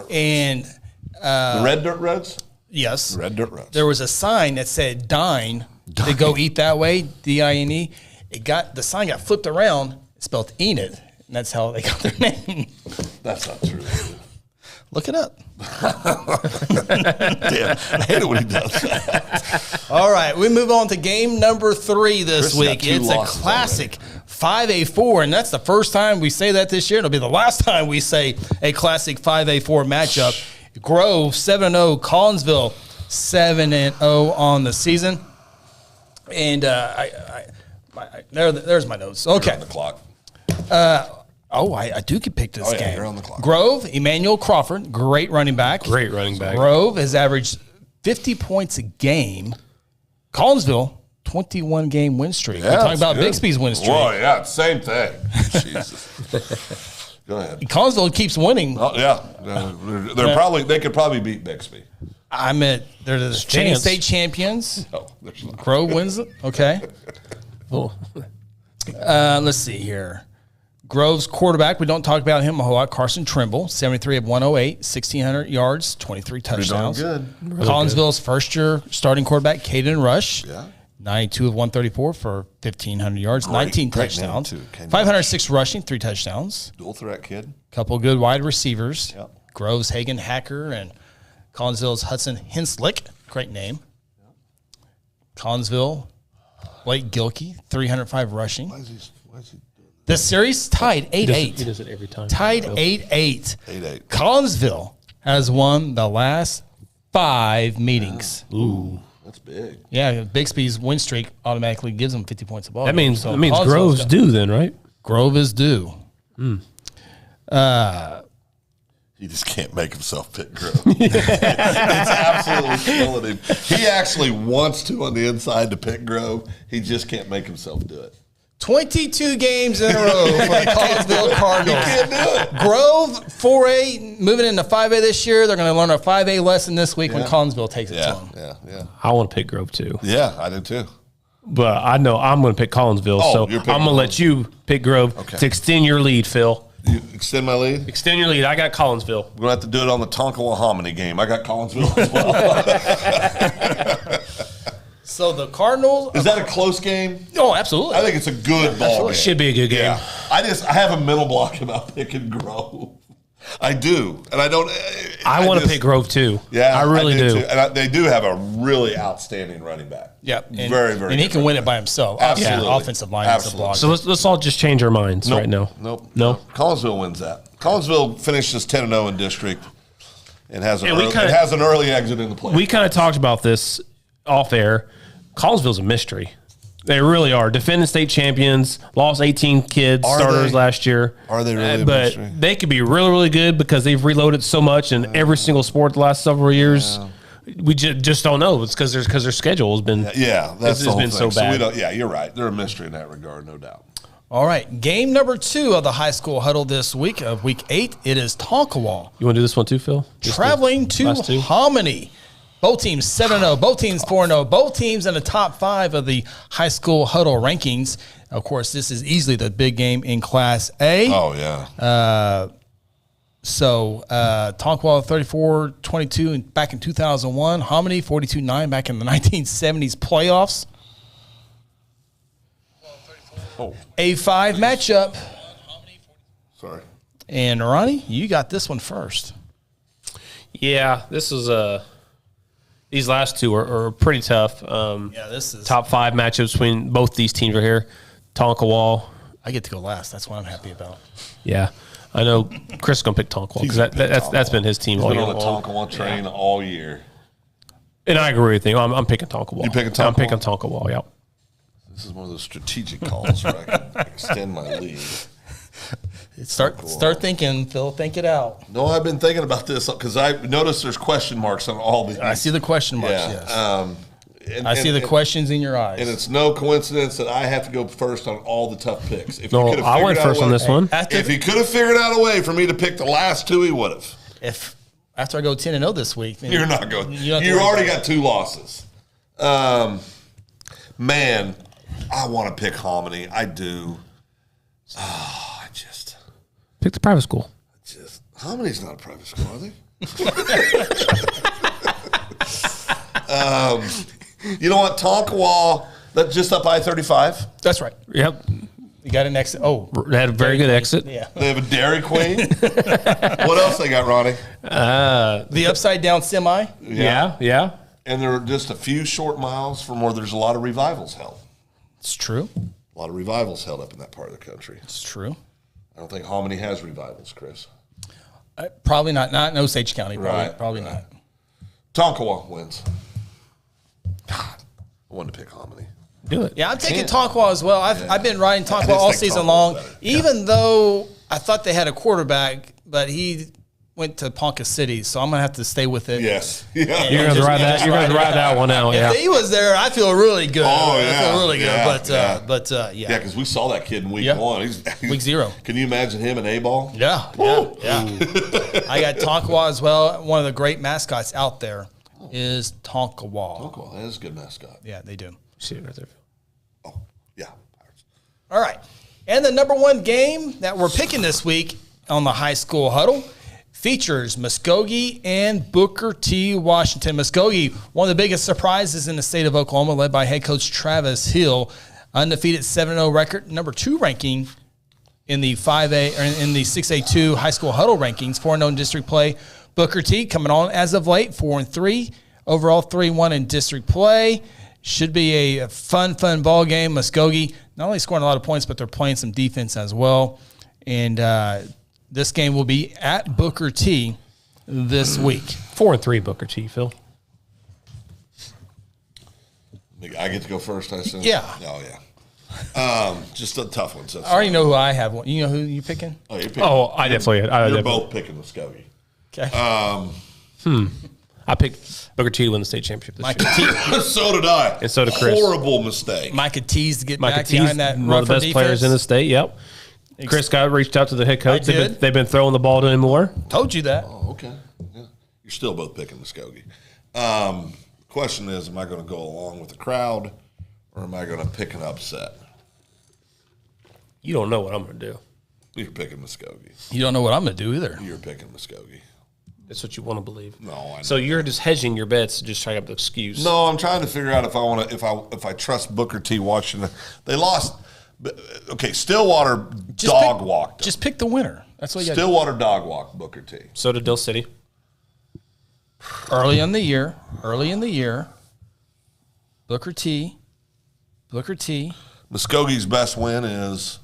And the red dirt roads? yes. The red dirt roads. There was a sign that said dine to go eat that way, D-I-N-E. The sign got flipped around, spelled Enid, and that's how they got their name. That's not true. Look it up. Damn, I hate it when he does that. All right, we move on to game number 3 this Chris week. got 2 It's a losses classic 5A4, and that's the first time we say that this year. It'll be the last time we say a classic 5A4 matchup. Grove 7-0, Collinsville 7-0 on the season. And there's my notes. Okay. On the clock. Oh, I do get picked this game. You're on the clock. Grove, Emmanuel Crawford, great running back. Great running back. Grove has averaged 50 points a game. Collinsville, 21-game win streak. We're talking about Bixby's win streak. Well, yeah, same thing. Jesus. Go ahead. Collinsville keeps winning. Oh, yeah. They could probably beat Bixby. They're the Chain State champions. No, there's not. Grove wins it. Okay. Cool. Let's see here. Grove's quarterback, we don't talk about him a whole lot. Carson Trimble, 73 of 108, 1,600 yards, 23 touchdowns. Good. Really Collinsville's first-year starting quarterback, Caden Rush, 92 of 134 for 1,500 yards, 19 touchdowns, 506 rushing, 3 touchdowns. Dual threat kid. Couple good wide receivers. Yep. Grove's Hagen Hacker and Collinsville's Hudson Henslick, great name. Collinsville, Blake Gilkey, 305 rushing. Why is he The series tied 8-8. He does it every time. Tied 8-8. 8-8. Collinsville has won the last 5 meetings. Ooh. That's big. Yeah, Bixby's win streak automatically gives them 50 points a ball. That means Grove's due then, right? Grove is due. He just can't make himself pick Grove. It's absolutely killing him. He actually wants to on the inside to pick Grove. He just can't make himself do it. 22 games in a row for the Collinsville Cardinals. You can't do it. Grove, 4A, moving into 5A this year. They're going to learn a 5A lesson this week when Collinsville takes it to them. Yeah. I want to pick Grove too. Yeah, I do too. But I know I'm going to pick Collinsville, so I'm going to let you pick Grove to extend your lead, Phil. You extend my lead? Extend your lead. I got Collinsville. We're going to have to do it on the Tonkawa Hominy game. I got Collinsville as well. So the Cardinals. Is that a close game? Oh, absolutely. I think it's a good ball game. It should be a good game. Yeah. I have a mental block about picking Grove. I do. And I don't. I want to pick Grove too. Yeah. I really do. Too. And they do have a really outstanding running back. Yep. Very, very And he can win it by himself. Absolutely. Yeah, offensive line is a block. So let's all just change our minds right now. Nope. No. Collinsville wins that. Collinsville finishes 10-0 in district and has an early exit in the playoffs. We kind of talked about this off air. Collinsville's a mystery. They really are. Defending state champions, lost 18 starters last year. Are they really a But mystery? they could be really, really good because they've reloaded so much in every single sport the last several years. We just don't know. It's because their schedule has been that's it's the whole been thing. so bad. You're right. They're a mystery in that regard, no doubt. All right. Game number 2 of the high school huddle this week, of week 8, it is Tonkawa. You want to do this one too, Phil? Traveling to Hominy. Both teams 7-0, both teams 4-0, both teams in the top 5 of the high school huddle rankings. Of course, this is easily the big game in Class A. Oh, yeah. Tonkawa 34-22 back in 2001. Hominy 42-9 back in the 1970s playoffs. A5 matchup. Sorry. And Ronnie, you got this one first. Yeah, this is these last two are pretty tough. This is top 5 matchups between both these teams right here. Tonkawa. I get to go last. That's what I'm happy about. Yeah, I know Chris is gonna pick Tonkawa because that's been his team. He's all been year on the long. Tonkawa train all year. And I agree with you. I'm picking Tonkawa. You picking Tonkawa? I'm picking Tonkawa. Yep. This is one of those strategic calls where I can extend my lead. Start thinking, Phil. Think it out. No, I've been thinking about this because I noticed there's question marks on all these. I see the question marks, yes. I see the questions in your eyes. And it's no coincidence that I have to go first on all the tough picks. If No, I went first on this one. If he could have figured out a way for me to pick the last 2, he would have. If after I go 10-0 this week, then You're not going. you don't have to You worry already about got 2 losses. Man, I want to pick Hominy. I do. Pick the private school. Hominy's not a private school, are they? You know what? Tonkawa, that's just up I-35. That's right. Yep. You got an exit. Oh, They had a very good exit. yeah. They have a Dairy Queen. What else they got, Ronnie? The upside down semi. Yeah. And they're just a few short miles from where there's a lot of revivals held. It's true. A lot of revivals held up in that part of the country. It's true. I don't think Hominy has revivals, Chris. Probably not. Not in Osage County. Probably not. Tonkawa wins. God, I wanted to pick Hominy. Do it. Yeah, I'm taking Tonkawa as well. I've been riding Tonkawa all season long. Even though I thought they had a quarterback, but he went to Ponca City, so I'm gonna have to stay with it. Yes, yeah. You're gonna ride that. You're gonna ride that one out. Yeah. If he was there, I feel really good. Oh yeah, I feel really good. Yeah, but yeah, yeah, because we saw that kid in week one. Week 0. Can you imagine him in A-ball? Yeah. I got Tonkawa as well. One of the great mascots out there is Tonkawa. Tonkawa, that is a good mascot. Yeah, they do. See it right there. Oh, yeah. All right. And the number 1 game that we're picking this week on the High School Huddle features Muskogee and Booker T. Washington. Muskogee, one of the biggest surprises in the state of Oklahoma, led by head coach Travis Hill, undefeated 7-0 record, number 2 ranking in the 5A or in the 6A2 High School Huddle rankings, 4-0 in district play. Booker T coming on as of late, 4-3, overall 3-1 in district play. Should be a fun ball game. Muskogee not only scoring a lot of points, but they're playing some defense as well. And this game will be at Booker T this week. 4-3 Booker T, Phil. I get to go first, I assume? Yeah. Oh, yeah. Just a tough one. So I already know who I have. You know who you're picking? Oh, you're picking. Oh, I definitely. You're both picking Muskogee. Okay. I picked Booker T to win the state championship this year. So did I. And so did Chris. Horrible mistake. Micah T's to get Micah back T's behind that one of the best players in the state. Yep. Chris got reached out to the head coach. They've been throwing the ball to him more. Told you that. Oh, okay. Yeah. You're still both picking Muskogee. Question is, am I going to go along with the crowd or am I going to pick an upset? You don't know what I'm going to do. You're picking Muskogee. You don't know what I'm going to do either. You're picking Muskogee. That's what you want to believe. No, I know. So you're just hedging your bets, just trying up the excuse. No, I'm trying to figure out if I want to, if I trust Booker T. Washington. They lost. Okay, Stillwater walked them. Just pick the winner. That's what you got. Stillwater dog walked Booker T. So did Dill City. Early in the year, Booker T. Muskogee's best win is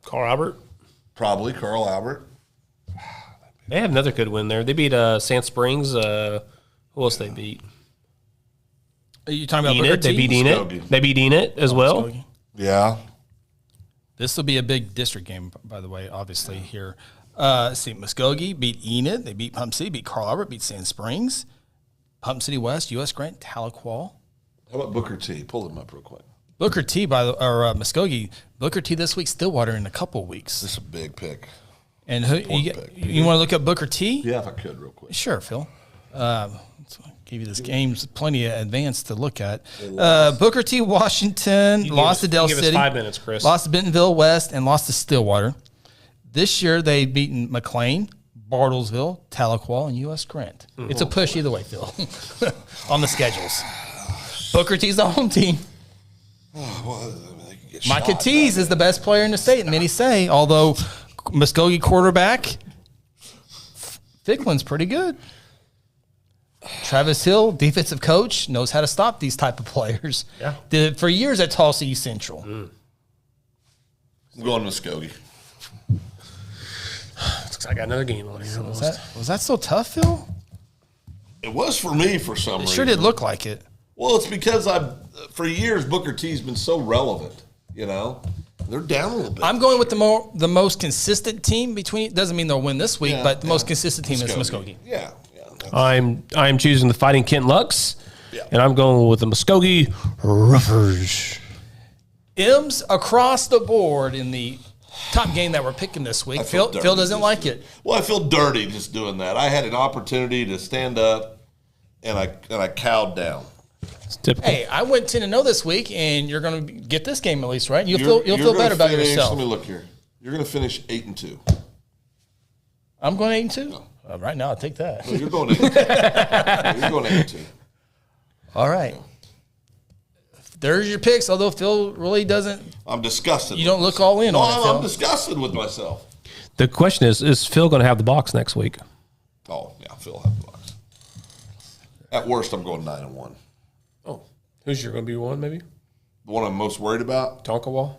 Carl Albert. Probably Carl Albert. They had another good win there. They beat Sand Springs. Who else they beat? Are you talking about Enid? Booker T? They beat Enid. They beat Enid as well. Muskogee. Yeah. This will be a big district game, by the way, obviously, here. Let's see, Muskogee beat Enid. They beat Pump City, beat Carl Albert, beat Sand Springs. Pump City West, U.S. Grant, Tahlequah. How about Booker T? Pull them up real quick. Booker T, Muskogee. Booker T this week, Stillwater in a couple of weeks. This is a big pick. And who you want to look up Booker T? Yeah, if I could, real quick. Sure, Phil. Give you this game's plenty of advance to look at. Booker T. Washington lost to Del City. Give us 5 minutes, Chris. Lost to Bentonville West and lost to Stillwater. This year they've beaten McLean, Bartlesville, Tahlequah, and U.S. Grant. Mm-hmm. It's a push either way, Phil, on the schedules. Booker T's the home team. Micah T's is the best player in the state, and many say, although Muskogee quarterback Ficklin's pretty good. Travis Hill, defensive coach, knows how to stop these type of players. Yeah. Did it for years at Tulsa East Central. I'm going Muskogee. Looks like I got another game on here. Was that so tough, Phil? It was for me for some reason. It sure did look like it. Well, it's because for years Booker T's been so relevant. You know, they're down a little bit. I'm going with the most consistent team between. Doesn't mean they'll win this week, but the most consistent team is Muskogee. Yeah. I'm choosing the Fighting Kent Lux, and I'm going with the Muskogee Rougers. M's across the board in the top game that we're picking this week. Phil doesn't like it. Well, I feel dirty just doing that. I had an opportunity to stand up, and I cowed down. Hey, I went 10-0 this week, and you're going to get this game at least, right? You'll feel better about yourself. Let me look here. You're going to finish 8-2. I'm going 8-2. No. Right now, I'll take that. No, you're going 8-2. You're going 8-2. All right. There's your picks. Although Phil really doesn't. I'm disgusted. You don't look all in on it, Phil. I'm disgusted with myself. The question is Phil going to have the box next week? Oh yeah, Phil will have the box. At worst, I'm going 9-1. Oh, who's your going to be one? Maybe the one I'm most worried about. Tonkawa.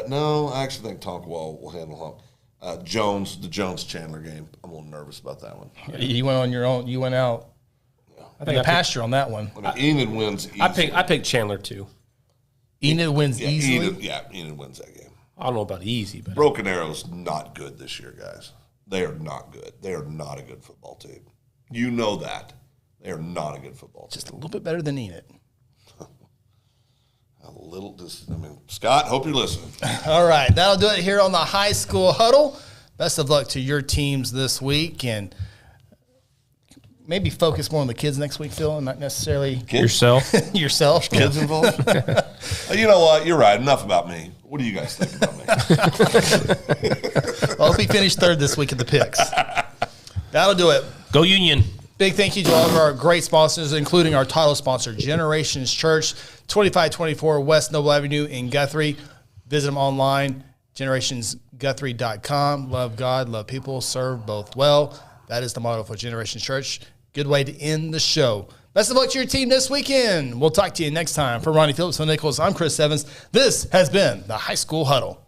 No, I actually think Tonkawa will handle him. The Jones-Chandler game. I'm a little nervous about that one. You went on your own. You went out. I think pasture on that one. I mean, Enid wins easily. I picked Chandler too. Enid wins easily? Enid wins that game. I don't know about easy, but Broken Arrow's not good this year, guys. They are not good. They are not a good football team. You know that. They are not a good football team. Just a little bit better than Enid. Scott, hope you're listening. All right, that'll do it here on the High School Huddle. Best of luck to your teams this week, and maybe focus more on the kids next week, Phil, and not necessarily yourself. yourself. Kids involved. You know what? You're right. Enough about me. What do you guys think about me? Well, we finished third this week at the picks. That'll do it. Go Union. Big thank you to all of our great sponsors, including our title sponsor, Generations Church, 2524 West Noble Avenue in Guthrie. Visit them online, generationsguthrie.com. Love God, love people, serve both well. That is the motto for Generations Church. Good way to end the show. Best of luck to your team this weekend. We'll talk to you next time. For Ronnie Phillips, Phil Nichols, I'm Chris Evans. This has been the High School Huddle.